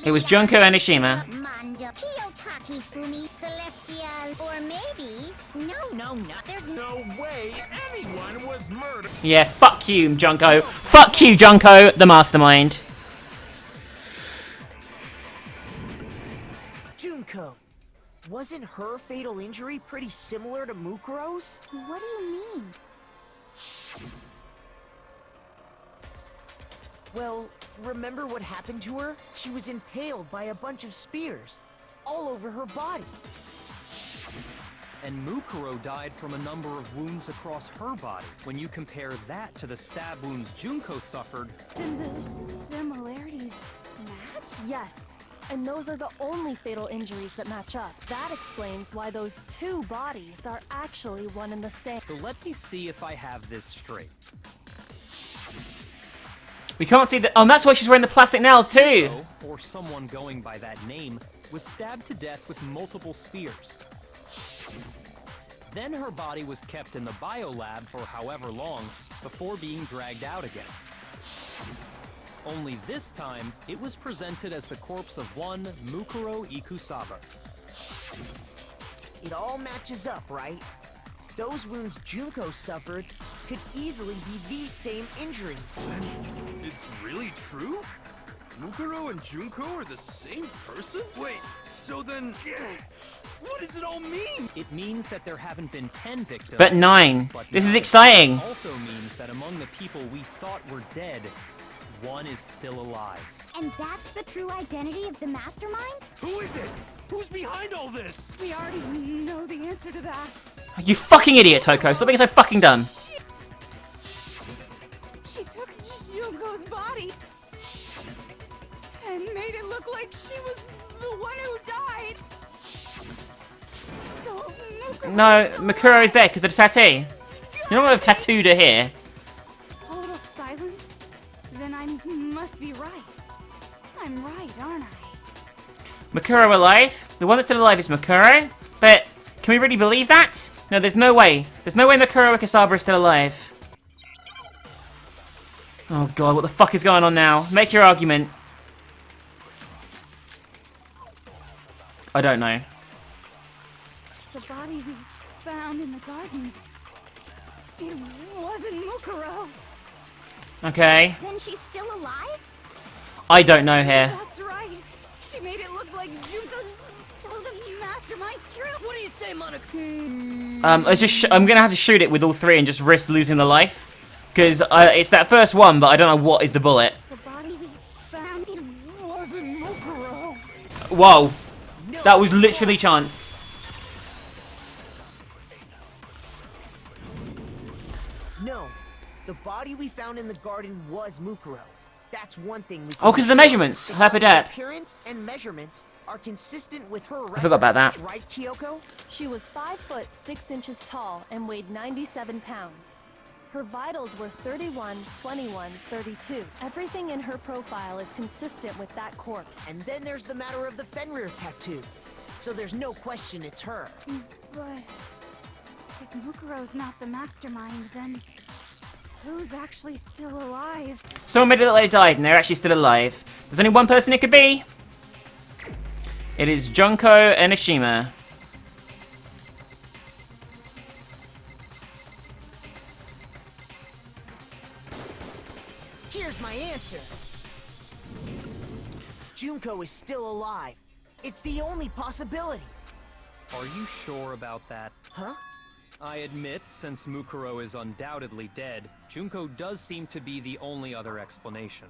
It was Junko Enoshima. Mondo, Kiyotaki Fumi, Celestial, or maybe... No, there's No way anyone was murdered. Yeah, fuck you, Junko. Fuck you, Junko, the mastermind. Junko, wasn't her fatal injury pretty similar to Mukuro's? What do you mean? Well, remember what happened to her? She was impaled by a bunch of spears, all over her body. And Mukuro died from a number of wounds across her body. When you compare that to the stab wounds Junko suffered... And the similarities match? Yes, and those are the only fatal injuries that match up. That explains why those two bodies are actually one and the same. So let me see if I have this straight. We can't see the... Oh, and that's why she's wearing the plastic nails, too. Junko, or someone going by that name, was stabbed to death with multiple spears. Then her body was kept in the biolab for however long before being dragged out again. Only this time, it was presented as the corpse of one Mukuro Ikusaba. It all matches up, right? Those wounds Junko suffered could easily be the same injury. And it's really true? Mukuro and Junko are the same person? Wait, so then... What does it all mean? It means that there haven't been 10 victims. But 9. But This is 9 exciting. also means that among the people we thought were dead, one is still alive. And that's the true identity of the mastermind? Who is it? Who's behind all this? We already know the answer to that. You fucking idiot, Toko. Stop being so fucking dumb. She took Junko's body and made it look like she was the one who died. So Mukuro No, Mukuro is there because of the tattoo. You don't want to have tattooed her here. A little silence? Then I must be right. I'm right, aren't I? Mukuro alive? The one that's still alive is Mukuro? But can we really believe that? No, there's no way. There's no way Mukuro Ikusaba is still alive. Oh god, what the fuck is going on now? Make your argument. I don't know. The body we found in the garden. It wasn't Mukuro. Okay. Then she's still alive? I don't know here. That's right. She made it look like Junko's. So the mastermind's true. What do you say, Monica? I'm gonna have to shoot it with all three and just risk losing the life. Because it's that first one, but I don't know what is the bullet. The body we found. It wasn't Mukuro. Whoa. That was literally chance. No, the body we found in the garden was Mukuro. That's one thing we can Oh, because of the be sure. measurements. The Herpedep. appearance and measurements are consistent with her record. I forgot about that. Right, Kyoko? She was 5 foot 6 inches tall and weighed 97 pounds. Her vitals were 31, 21, 32. Everything in her profile is consistent with that corpse. And then there's the matter of the Fenrir tattoo. So there's no question it's her. But if Mukuro's not the mastermind, then who's actually still alive? Someone made it look like they died and they're actually still alive. There's only one person it could be. It is Junko Enoshima. Here's my answer. Junko is still alive. It's the only possibility. Are you sure about that? Huh? I admit, since Mukuro is undoubtedly dead, Junko does seem to be the only other explanation.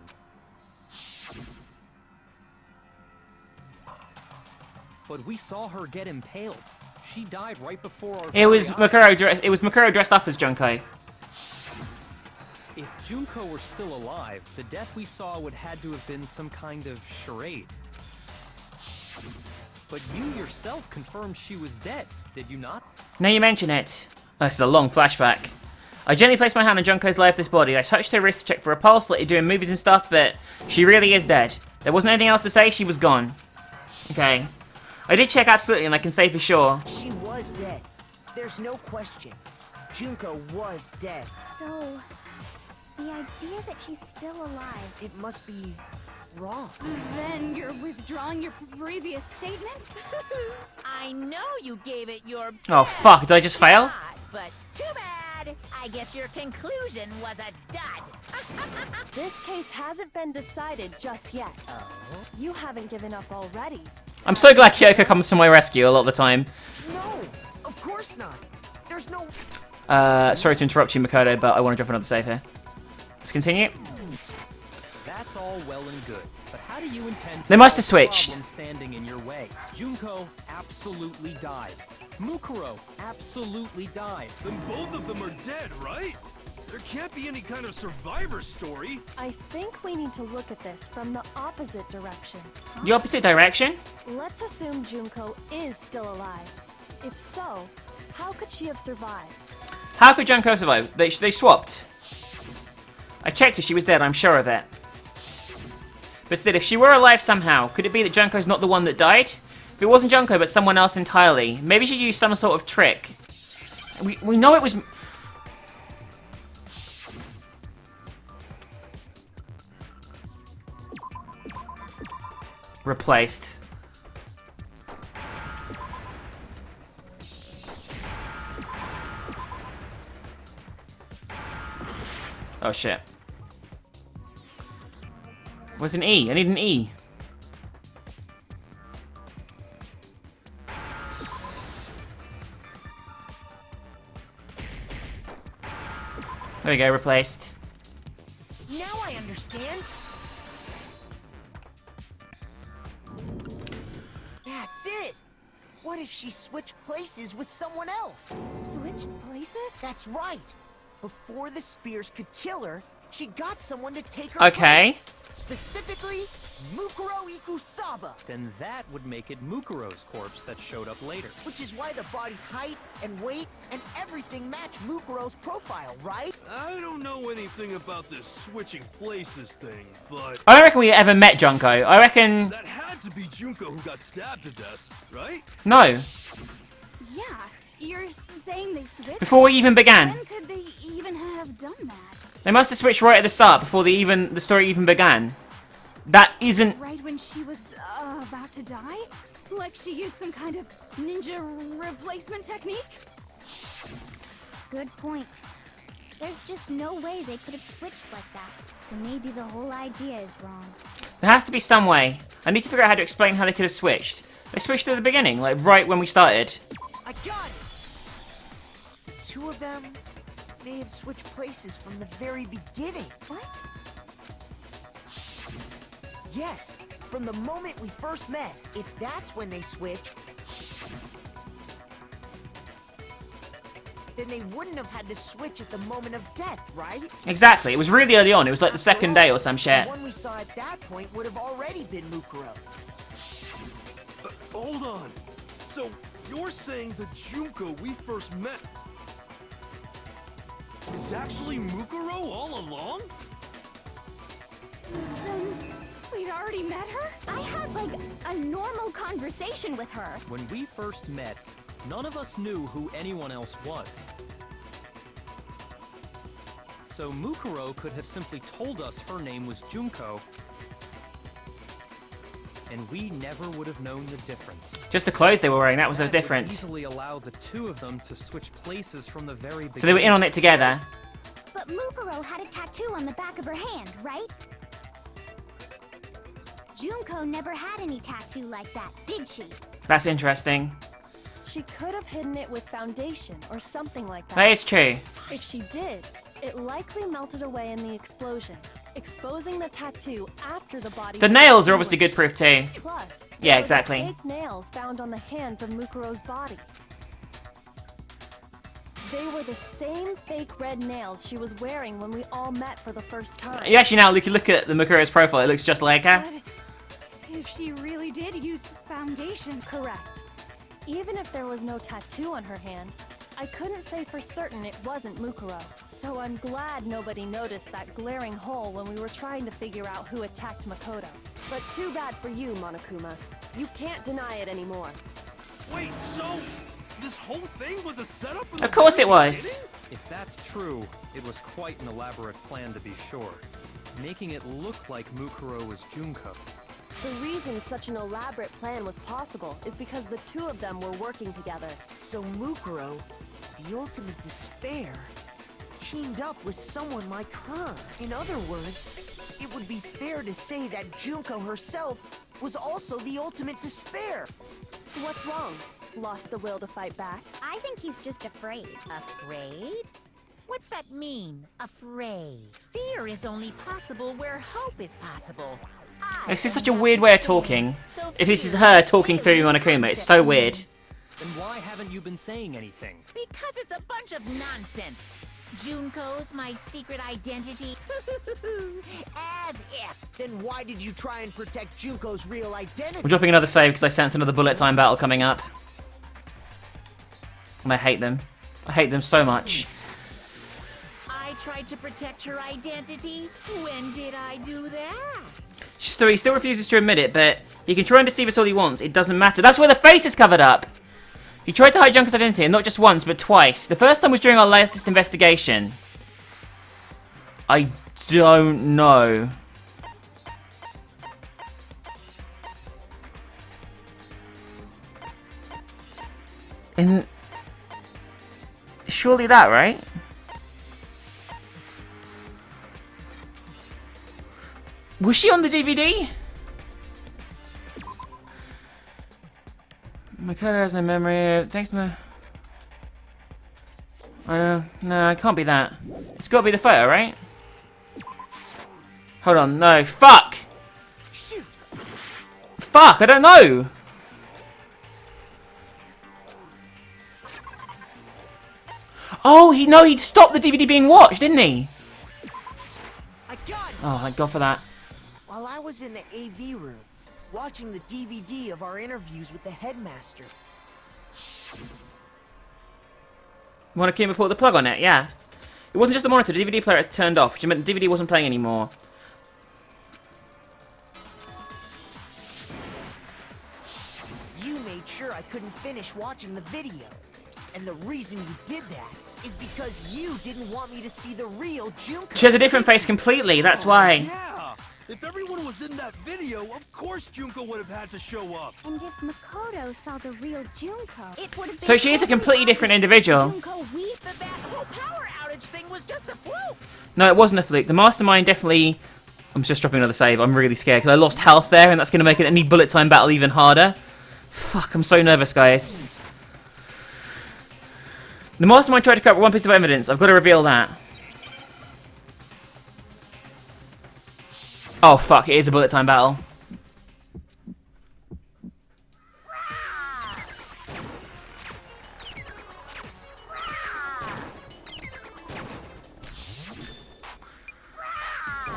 But we saw her get impaled. She died right before our It was very eyes. Mukuro. It was Mukuro dressed up as Junko. If Junko were still alive, the death we saw would had to have been some kind of charade. But you yourself confirmed she was dead, did you not? Now you mention it. Oh, this is a long flashback. I gently placed my hand on Junko's lifeless body. I touched her wrist to check for a pulse, like you're doing movies and stuff, but she really is dead. There wasn't anything else to say, she was gone. Okay. I did check absolutely, and I can say for sure. She was dead. There's no question. Junko was dead. So, the idea that she's still alive. It must be wrong. Then you're withdrawing your previous statement? I know you gave it your Oh fuck, did I just fail? shot, but too bad. I guess your conclusion was a dud. This case hasn't been decided just yet. You haven't given up already. I'm so glad Kyoko comes to my rescue a lot of the time. No, of course not. There's no... Sorry to interrupt you, Mukuro, but I want to drop another save here. Let's continue. That's all well and good, but how do you intend to They must have solve the switched. problem standing in your way? Junko absolutely died. Mukuro absolutely died. Then both of them are dead, right? There can't be any kind of survivor story. I think we need to look at this from the opposite direction. The opposite direction? Let's assume Junko is still alive. If so, how could she have survived? How could Junko survive? They swapped. I checked her, she was dead, I'm sure of it. But still, if she were alive somehow, could it be that Junko's not the one that died? If it wasn't Junko, but someone else entirely, maybe she used some sort of trick. We know it was... Replaced. Oh shit. Where's an E? I need an E. There we go, replaced. Now I understand. That's it. What if she switched places with someone else? Switched places? That's right. Before the spears could kill her, she got someone to take her Okay. place. Specifically, Mukuro Ikusaba. Then that would make it Mukuro's corpse that showed up later. Which is why the body's height and weight and everything match Mukuro's profile, right? I don't know anything about this switching places thing, but I don't reckon we ever met Junko. I reckon... that had to be Junko who got stabbed to death, right? No. Yeah, you're saying they switched? Before we even began. When could they even have done that? They must have switched right at the start, before the story even began. That isn't... Right when she was about to die? Like she used some kind of ninja replacement technique? Good point. There's just no way they could have switched like that. So maybe the whole idea is wrong. There has to be some way. I need to figure out how to explain how they could have switched. They switched at the beginning, like right when we started. I got it. The two of them may have switched places from the very beginning. What? Yes, from the moment we first met. If that's when they switched, then they wouldn't have had to switch at the moment of death, right? Exactly, it was really early on. It was like the second day or some shit. The one we saw at that point would have already been Mukuro. Hold on. So you're saying the Junko we first met is actually Mukuro all along? Then we'd already met her? I had like a normal conversation with her. When we first met, none of us knew who anyone else was. So Mukuro could have simply told us her name was Junko, and we never would have known the difference. Just the clothes they were wearing, that was so That would different. easily allow the two of them to switch places from the very beginning. So they were in on it together. But Mukuro had a tattoo on the back of her hand, right? Junko never had any tattoo like that, did she? That's interesting. She could have hidden it with foundation or something like that. That is true. If she did, it likely melted away in the explosion, exposing the tattoo after the body. The was nails are obviously good extinguished. proof too. Plus, Yeah, there were exactly. the fake nails found on the hands of Mukuro's body. They were the same fake red nails she was wearing when we all met for the first time. You actually now look at the Mukuro's profile, it looks just like her. But if she really did use foundation, Correct. Even if there was no tattoo on her hand, I couldn't say for certain it wasn't Mukuro, so I'm glad nobody noticed that glaring hole when we were trying to figure out who attacked Makoto. But too bad for you, Monokuma. You can't deny it anymore. Wait, so this whole thing was a setup? Of course it was. If that's true, it was quite an elaborate plan to be sure. Making it look like Mukuro was Junko. The reason such an elaborate plan was possible is because the two of them were working together. So Mukuro, the ultimate despair, teamed up with someone like her. In other words, it would be fair to say that Junko herself was also the ultimate despair. What's wrong? Lost the will to fight back? I think he's just afraid. Afraid? What's that mean, afraid? Fear is only possible where hope is possible. This is such a weird way of talking. If this is her talking through Monokuma, it's so weird. Then why haven't you been saying anything? Because it's a bunch of nonsense. Junko's my secret identity. As if. Then why did you try and protect Junko's real identity? We're dropping another save because I sense another bullet time battle coming up. And I hate them. I hate them so much. I tried to protect her identity. When did I do that? So he still refuses to admit it, but he can try and deceive us all he wants. It doesn't matter. That's where the face is covered up. He tried to hide Junko's identity, and not just once, but twice. The first time was during our latest investigation. I don't know. Surely that, right? Was she on the DVD? Makoto has no memory. Thanks to no, it can't be that. It's got to be the photo, right? Hold on, no. Fuck! Shoot. Fuck, I don't know! Oh, he stopped the DVD being watched, didn't he? I got it. Oh, thank God for that. While I was in the AV room, watching the DVD of our interviews with the headmaster. Monokuma pulled the plug on it, yeah. It wasn't just the monitor, the DVD player had turned off, which meant the DVD wasn't playing anymore. You made sure I couldn't finish watching the video. And the reason you did that is because you didn't want me to see the real Junko. She has a different face completely, that's why. Yeah! If everyone was in that video, of course Junko would have had to show up. And if Makoto saw the real Junko, it would have been So she is a completely different individual. Junko weep. But that whole power outage thing was just a fluke. No, it wasn't a fluke. The Mastermind definitely... I'm just dropping another save. I'm really scared because I lost health there and that's going to make any bullet time battle even harder. Fuck, I'm so nervous, guys. The Mastermind tried to cover one piece of evidence. I've got to reveal that. Oh, fuck. It is a bullet time battle.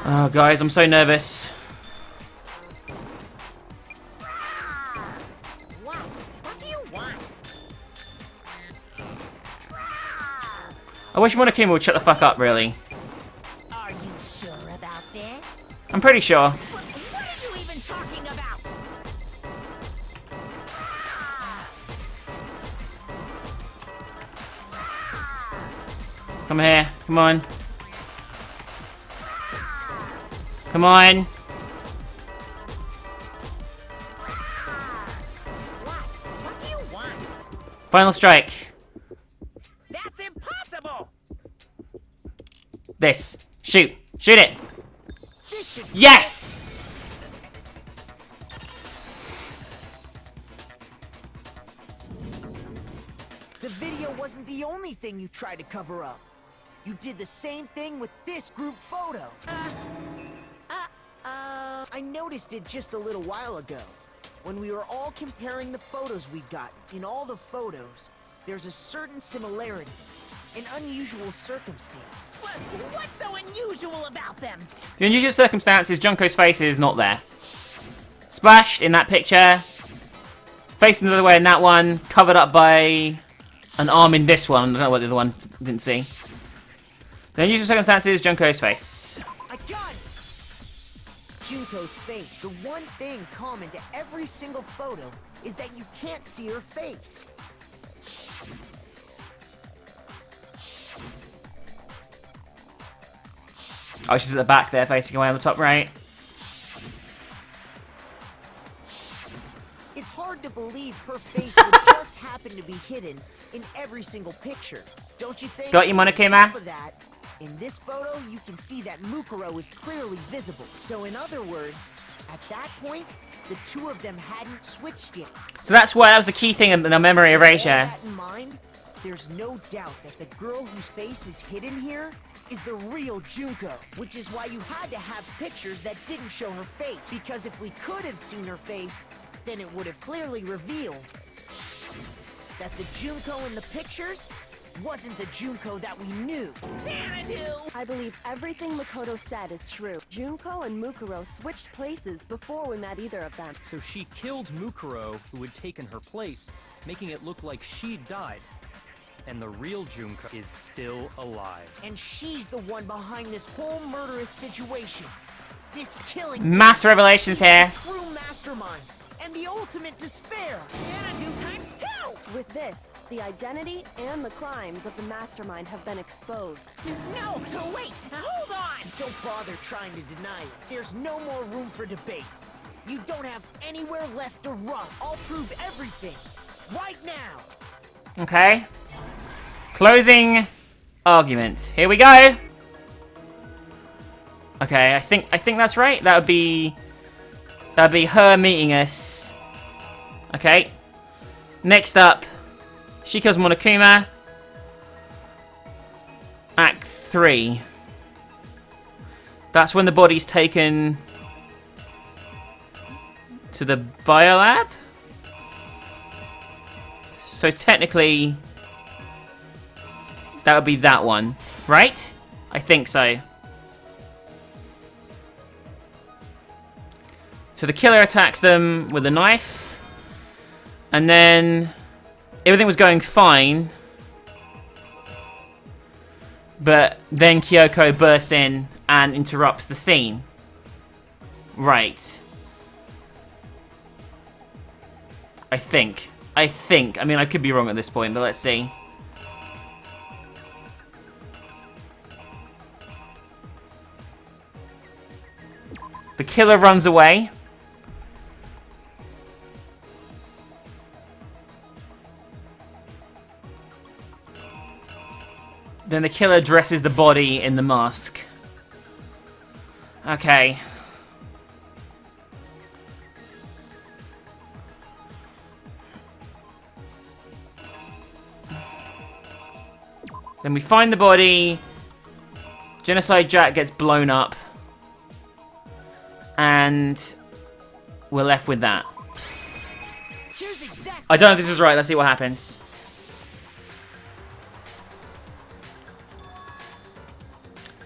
Oh, guys, I'm so nervous. What do you want? I wish Monokuma would shut the fuck up, really. Are you sure about this? I'm pretty sure. What are you even talking about? Come here. Come on. Come on. What do you want? Final strike. That's impossible! This. Shoot. Shoot it. This should Yes! The video wasn't the only thing you tried to cover up. You did the same thing with this group photo. I noticed it just a little while ago. When we were all comparing the photos we got, in all the photos, there's a certain similarity, an unusual circumstance. What's so unusual about them? The unusual circumstance is Junko's face is not there. Splashed in that picture. Facing the other way in that one. Covered up by an arm in this one. I don't know what the other one didn't see. The unusual circumstances, Junko's face. I got it! Junko's face. The one thing common to every single photo is that you can't see her face. Oh, she's at the back there, facing away on the top right. It's hard to believe her face would just happen to be hidden in every single picture. Don't you think? Got you, Monokuma? On top of that, in this photo, you can see that Mukuro is clearly visible. So in other words, at that point, the two of them hadn't switched yet. So that's why that was the key thing in the memory erasure. With all that in mind, there's no doubt that the girl whose face is hidden here is the real Junko, which is why you had to have pictures that didn't show her face. Because if we could have seen her face, then it would have clearly revealed that the Junko in the pictures wasn't the Junko that we knew. Xanadu! I believe everything Makoto said is true. Junko and Mukuro switched places before we met either of them. So she killed Mukuro, who had taken her place, making it look like she'd died. And the real Junko is still alive. And she's the one behind this whole murderous situation. This killing. Mass revelations here. True mastermind and the ultimate despair. Xanadu times 2! With this, the identity and the crimes of the mastermind have been exposed. No, wait! Hold on! Don't bother trying to deny it. There's no more room for debate. You don't have anywhere left to run. I'll prove everything right now. Okay. Closing argument. Here we go. Okay, I think that's right. That'd be her meeting us. Okay. Next up, she kills Monokuma. Act 3. That's when the body's taken to the biolab. So technically, that would be that one, right? I think so. So the killer attacks them with a knife. And then everything was going fine. But then Kyoko bursts in and interrupts the scene. Right. I think. I mean, I could be wrong at this point, but let's see. The killer runs away. Then the killer dresses the body in the mask. Okay. Then we find the body. Genocide Jack gets blown up. And we're left with that. I don't know if this is right. Let's see what happens.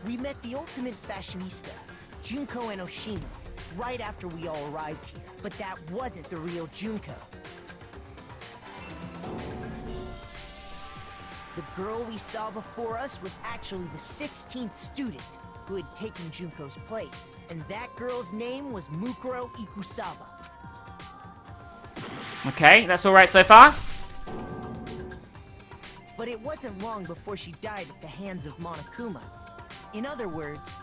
We met the ultimate fashionista, Junko Enoshima, right after we all arrived here. But that wasn't the real Junko. The girl we saw before us was actually the 16th student who had taken Junko's place. And that girl's name was Mukuro Ikusaba. Okay, that's alright so far. But it wasn't long before she died at the hands of Monokuma. In other words,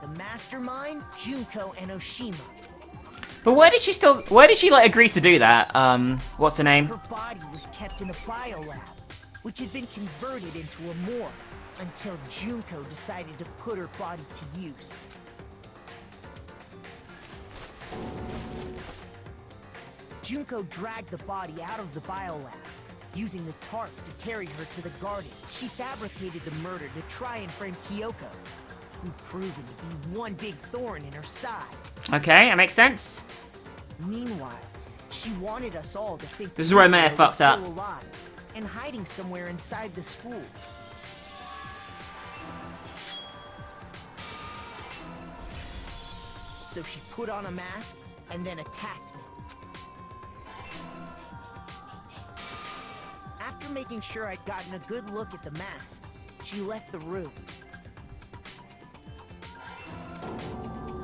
the mastermind, Junko Enoshima. But why did she like agree to do that? What's her name? Her body was kept in a biolab, which had been converted into a morgue until Junko decided to put her body to use. Junko dragged the body out of the biolab, using the tarp to carry her to the garden. She fabricated the murder to try and frame Kyoko, who'd proven to be one big thorn in her side. Okay, that makes sense. Meanwhile, she wanted us all to think This is where I may have Junko was fucked up. still alive and hiding somewhere inside the school. So she put on a mask and then attacked me. After making sure I'd gotten a good look at the mask, she left the room.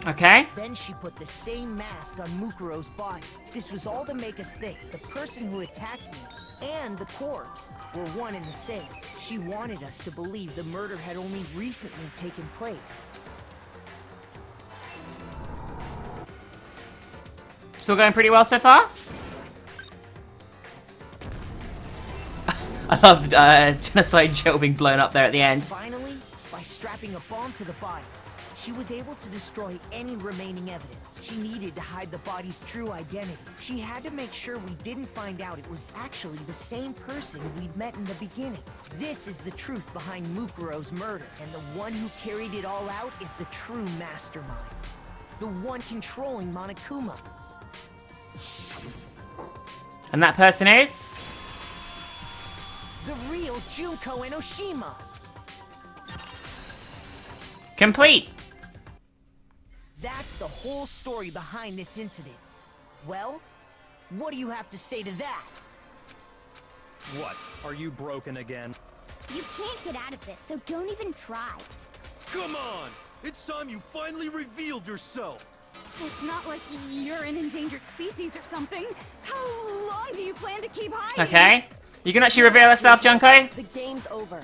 Okay. Then she put the same mask on Mukuro's body. This was all to make us think the person who attacked me and the corpse were one and the same. She wanted us to believe the murder had only recently taken place. Still going pretty well so far? I love Genocide Joe being blown up there at the end. Finally, by strapping a bomb to the body, she was able to destroy any remaining evidence. She needed to hide the body's true identity. She had to make sure we didn't find out it was actually the same person we'd met in the beginning. This is the truth behind Mukuro's murder, and the one who carried it all out is the true mastermind. The one controlling Monokuma. And that person is... The real Junko Enoshima. complete! That's the whole story behind this incident. Well, what do you have to say to that? What? Are you broken again? You can't get out of this, so don't even try. Come on! It's time you finally revealed yourself! It's not like you're an endangered species or something. How long do you plan to keep hiding? Okay. You can actually reveal yourself, Junko? The game's over.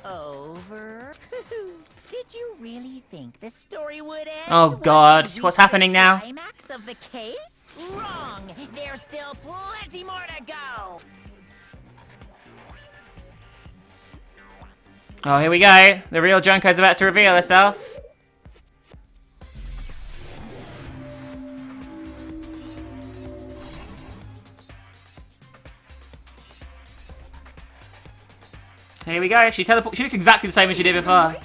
Over? Did you really think the story would end? Oh once God, we what's reached happening the now? Climax of the case? Wrong! There's still plenty more to go! Oh, here we go. The real Junko's about to reveal herself. Here we go. She looks exactly the same as she did before.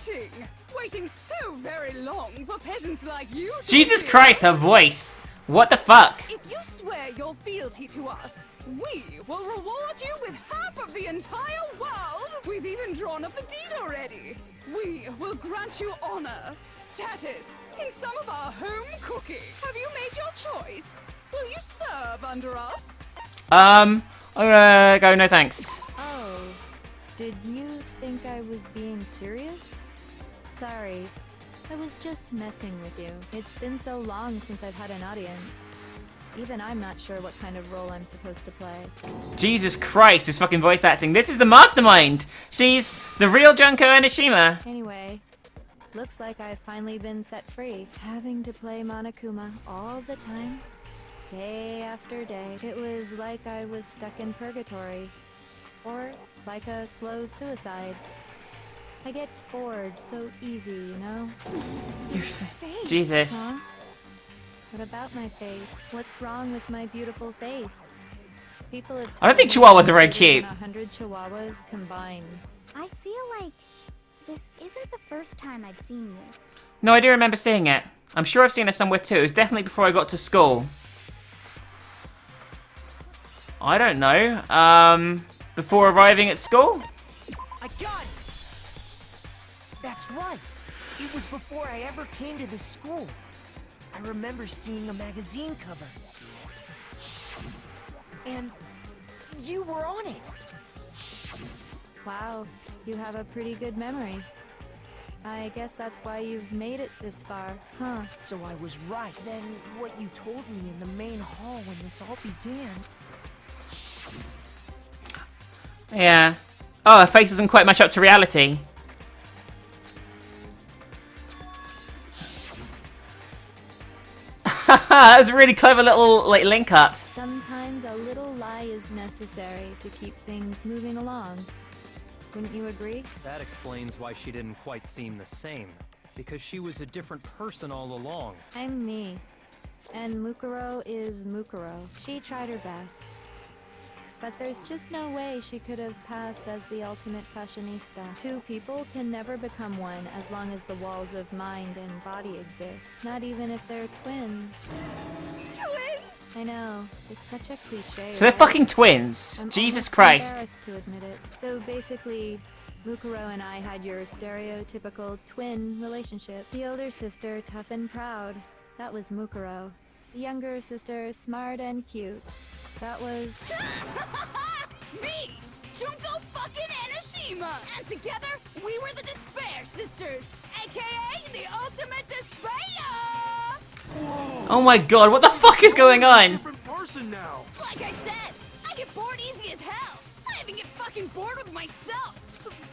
Waiting so very long for peasants like you to Jesus appear. Christ, her voice. What the fuck? If you swear your fealty to us, we will reward you with half of the entire world. We've even drawn up the deed already. We will grant you honor, status, in some of our home cooking. Have you made your choice? Will you serve under us? I'm gonna go no thanks. Oh, did you think I was being serious? Sorry, I was just messing with you. It's been so long since I've had an audience. Even I'm not sure what kind of role I'm supposed to play. Jesus Christ, this fucking voice acting. This is the mastermind. She's the real Junko Enoshima. Anyway, looks like I've finally been set free. Having to play Monokuma all the time, day after day. It was like I was stuck in purgatory. Or like a slow suicide. I get bored so easy, you know? Jesus. Huh? What about my face? What's wrong with my beautiful face? People have I don't think told me Chihuahuas are very I'm cute. 100 Chihuahuas combined. I feel like this isn't the first time I've seen you. No, I do remember seeing it. I'm sure I've seen her somewhere too. It was definitely before I got to school. I don't know. Before arriving at school? I got it! That's right. It was before I ever came to this school. I remember seeing a magazine cover. And you were on it. Wow, you have a pretty good memory. I guess that's why you've made it this far, huh? So I was right. Then what you told me in the main hall when this all began. Yeah. Oh, her face doesn't quite match up to reality. That was a really clever little link up. Sometimes a little lie is necessary to keep things moving along. Wouldn't you agree? That explains why she didn't quite seem the same. Because she was a different person all along. I'm me. And Mukuro is Mukuro. She tried her best. But there's just no way she could have passed as the ultimate fashionista. Two people can never become one as long as the walls of mind and body exist. Not even if they're twins. Twins! I know, it's such a cliche. So they're right? fucking twins. I'm Jesus almost Christ. embarrassed to admit it. So basically, Mukuro and I had your stereotypical twin relationship. The older sister, tough and proud. That was Mukuro. The younger sister, smart and cute. That was... Me! Join Enoshima! And together, we were the Despair Sisters, aka the Ultimate Despair! Oh my god, what the fuck is going on? Different person now. Like I said, I get bored easy as hell. I even get fucking bored with myself.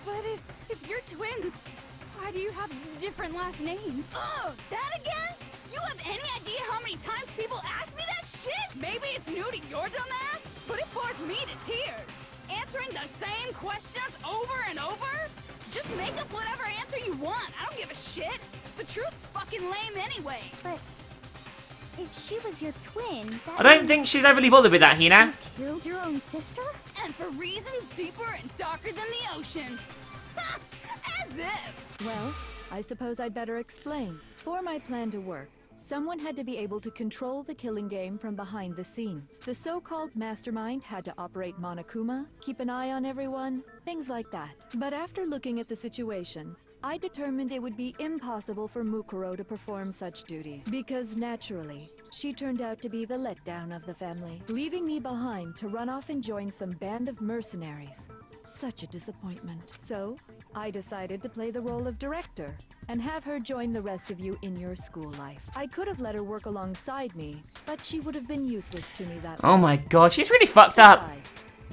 But if you're twins, why do you have different last names? Oh, that again? You have any idea how many times people ask me that shit? Maybe it's new to your dumb ass, but it bores me to tears. Answering the same questions over and over? Just make up whatever answer you want. I don't give a shit. The truth's fucking lame anyway. But if she was your twin, that I don't means think she's overly bothered with that, Hina. you killed your own sister? And for reasons deeper and darker than the ocean. Ha! As if! Well, I suppose I'd better explain. For my plan to work, someone had to be able to control the killing game from behind the scenes. The so-called mastermind had to operate Monokuma, keep an eye on everyone, things like that. But after looking at the situation, I determined it would be impossible for Mukuro to perform such duties, because naturally, she turned out to be the letdown of the family, leaving me behind to run off and join some band of mercenaries. Such a disappointment. So, I decided to play the role of director, and have her join the rest of you in your school life. I could have let her work alongside me, but she would have been useless to me that way. Oh my god, she's really fucked up. Besides,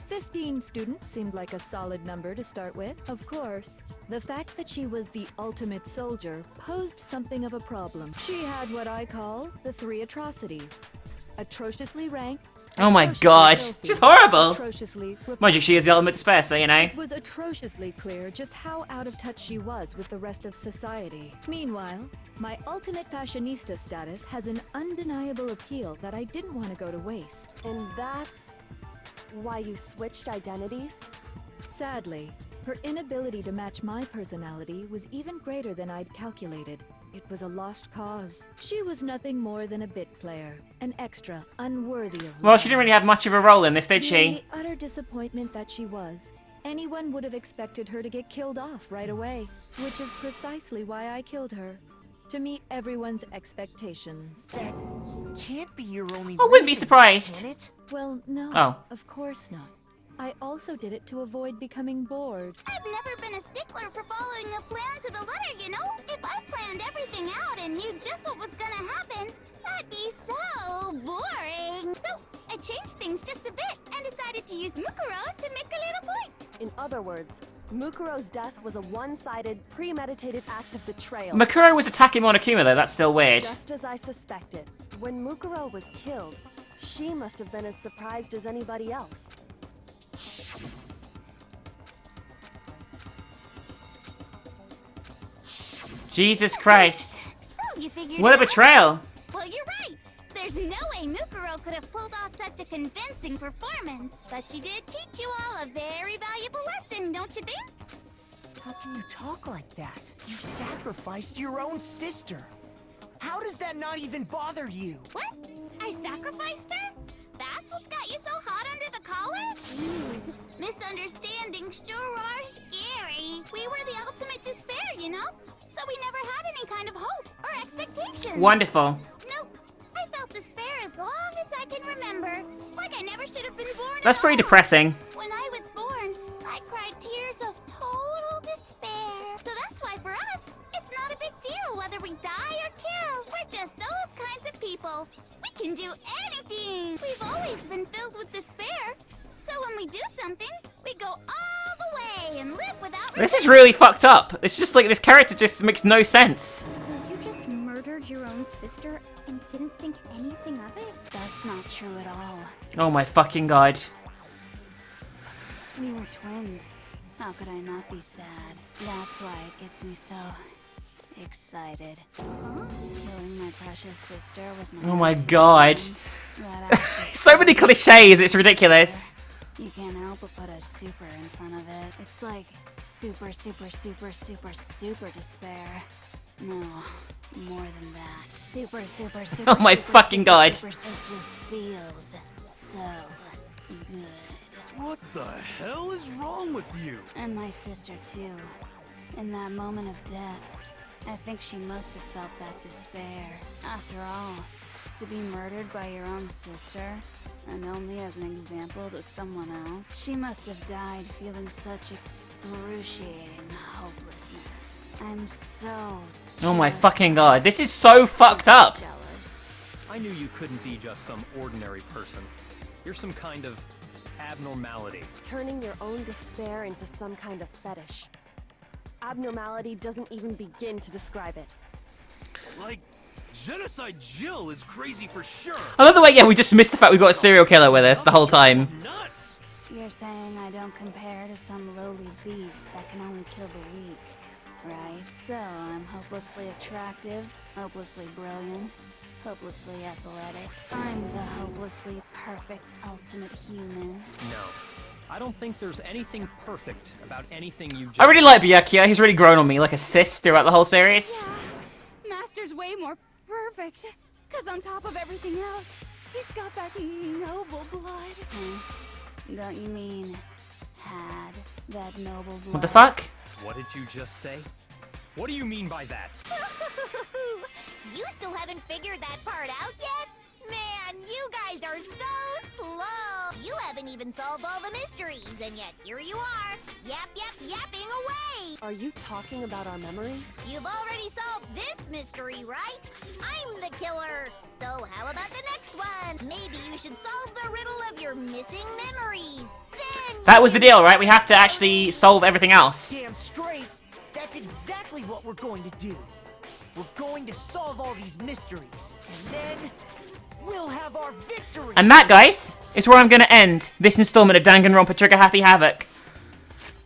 15 students seemed like a solid number to start with. Of course, the fact that she was the ultimate soldier posed something of a problem. She had what I call the 3 atrocities. Atrociously ranked. Oh my atrociously god, filthy, she's horrible. Atrociously Mind you, she is the ultimate despair, so you know. It was atrociously clear just how out of touch she was with the rest of society. Meanwhile, my ultimate fashionista status has an undeniable appeal that I didn't want to go to waste. And that's why you switched identities? Sadly, her inability to match my personality was even greater than I'd calculated. It was a lost cause. She was nothing more than a bit player, an extra, unworthy of Well, she didn't really have much of a role in this, did Being she? the utter disappointment that she was, anyone would have expected her to get killed off right away, which is precisely why I killed her. To meet everyone's expectations. That can't be your only I wouldn't be reason, surprised. can it? Well, no, Oh. of course not. I also did it to avoid becoming bored. I've never been a stickler for following a plan to the letter, you know? If I planned everything out and knew just what was gonna happen, that'd be so boring. So, I changed things just a bit and decided to use Mukuro to make a little point. In other words, Mukuro's death was a one-sided, premeditated act of betrayal. Mukuro was attacking Monokuma though, that's still weird. Just as I suspected. When Mukuro was killed, she must have been as surprised as anybody else. Jesus Christ. So, you figured What a it out? betrayal. Well, you're right. There's no way Mukuro could have pulled off such a convincing performance. But she did teach you all a very valuable lesson, don't you think? How can you talk like that? You sacrificed your own sister. How does that not even bother you? What? I sacrificed her? That's what's got you so hot under the collar? Jeez, misunderstandings sure are scary. We were the ultimate despair, you know? So we never had any kind of hope or expectation. Wonderful. Nope. I felt despair as long as I can remember. Like I never should have been born That's at pretty all. depressing. When I was born, I cried tears of total despair. So that's why for us, it's not a big deal whether we die or kill. We're just those kinds of people. We can do anything. We've always been filled with despair. So when we do something, we go all the way and live without This is regret. really fucked up. It's just like this character just makes no sense. So you just murdered your own sister and didn't think anything of it? That's not true at all. Oh my fucking god. We were twins. How could I not be sad? That's why it gets me so excited. Killing my precious sister with my Oh my two god. hands. That act is So many cliches, it's ridiculous. You can't help but put a super in front of it. It's like super, super, super, super, super despair. No, more than that. Super, super, super. Oh my super, fucking super, god. Super, it just feels so good. What the hell is wrong with you? And my sister too. In that moment of death, I think she must have felt that despair. After all, To be murdered by your own sister, and only as an example to someone else? She must have died feeling such excruciating hopelessness. I'm so Oh my just fucking god, this is so fucked up. jealous. I knew you couldn't be just some ordinary person. You're some kind of abnormality. Turning your own despair into some kind of fetish. Abnormality doesn't even begin to describe it. Like, Genocide Jill is crazy for sure. I love the way, yeah, we just missed the fact we've got a serial killer with us the whole time. Nuts. You're saying I don't compare to some lowly beast that can only kill the weak, right? So I'm hopelessly attractive, hopelessly brilliant, hopelessly athletic. I'm the hopelessly perfect ultimate human. No. I don't think there's anything perfect about anything you just... I really like Byakuya, he's really grown on me like a sis throughout the whole series. Master's way more perfect. Cause on top of everything else, he's got that noble blood. Don't you mean had that noble blood? What the fuck? What did you just say? What do you mean by that? You still haven't figured that part out yet? Man, you guys are so slow! You haven't even solved all the mysteries, and yet here you are, yapping away! Are you talking about our memories? You've already solved this mystery, right? I'm the killer! So how about the next one? Maybe you should solve the riddle of your missing memories. Then That was the deal, right? We have to actually solve everything else. Damn straight. That's exactly what we're going to do. We're going to solve all these mysteries, and then we'll have our victory. And that, guys, is where I'm going to end this installment of Danganronpa Trigger Happy Havoc.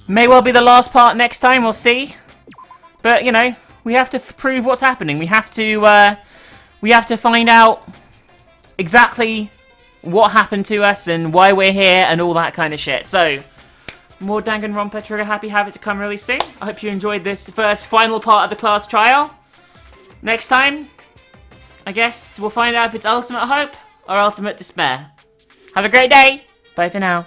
May well be the last part next time, we'll see. But, you know, we have to prove what's happening. We have to find out exactly what happened to us and why we're here and all that kind of shit. So, more Danganronpa Trigger Happy Havoc to come really soon. I hope you enjoyed this first final part of the class trial. Next time, I guess we'll find out if it's ultimate hope or ultimate despair. Have a great day. Bye for now.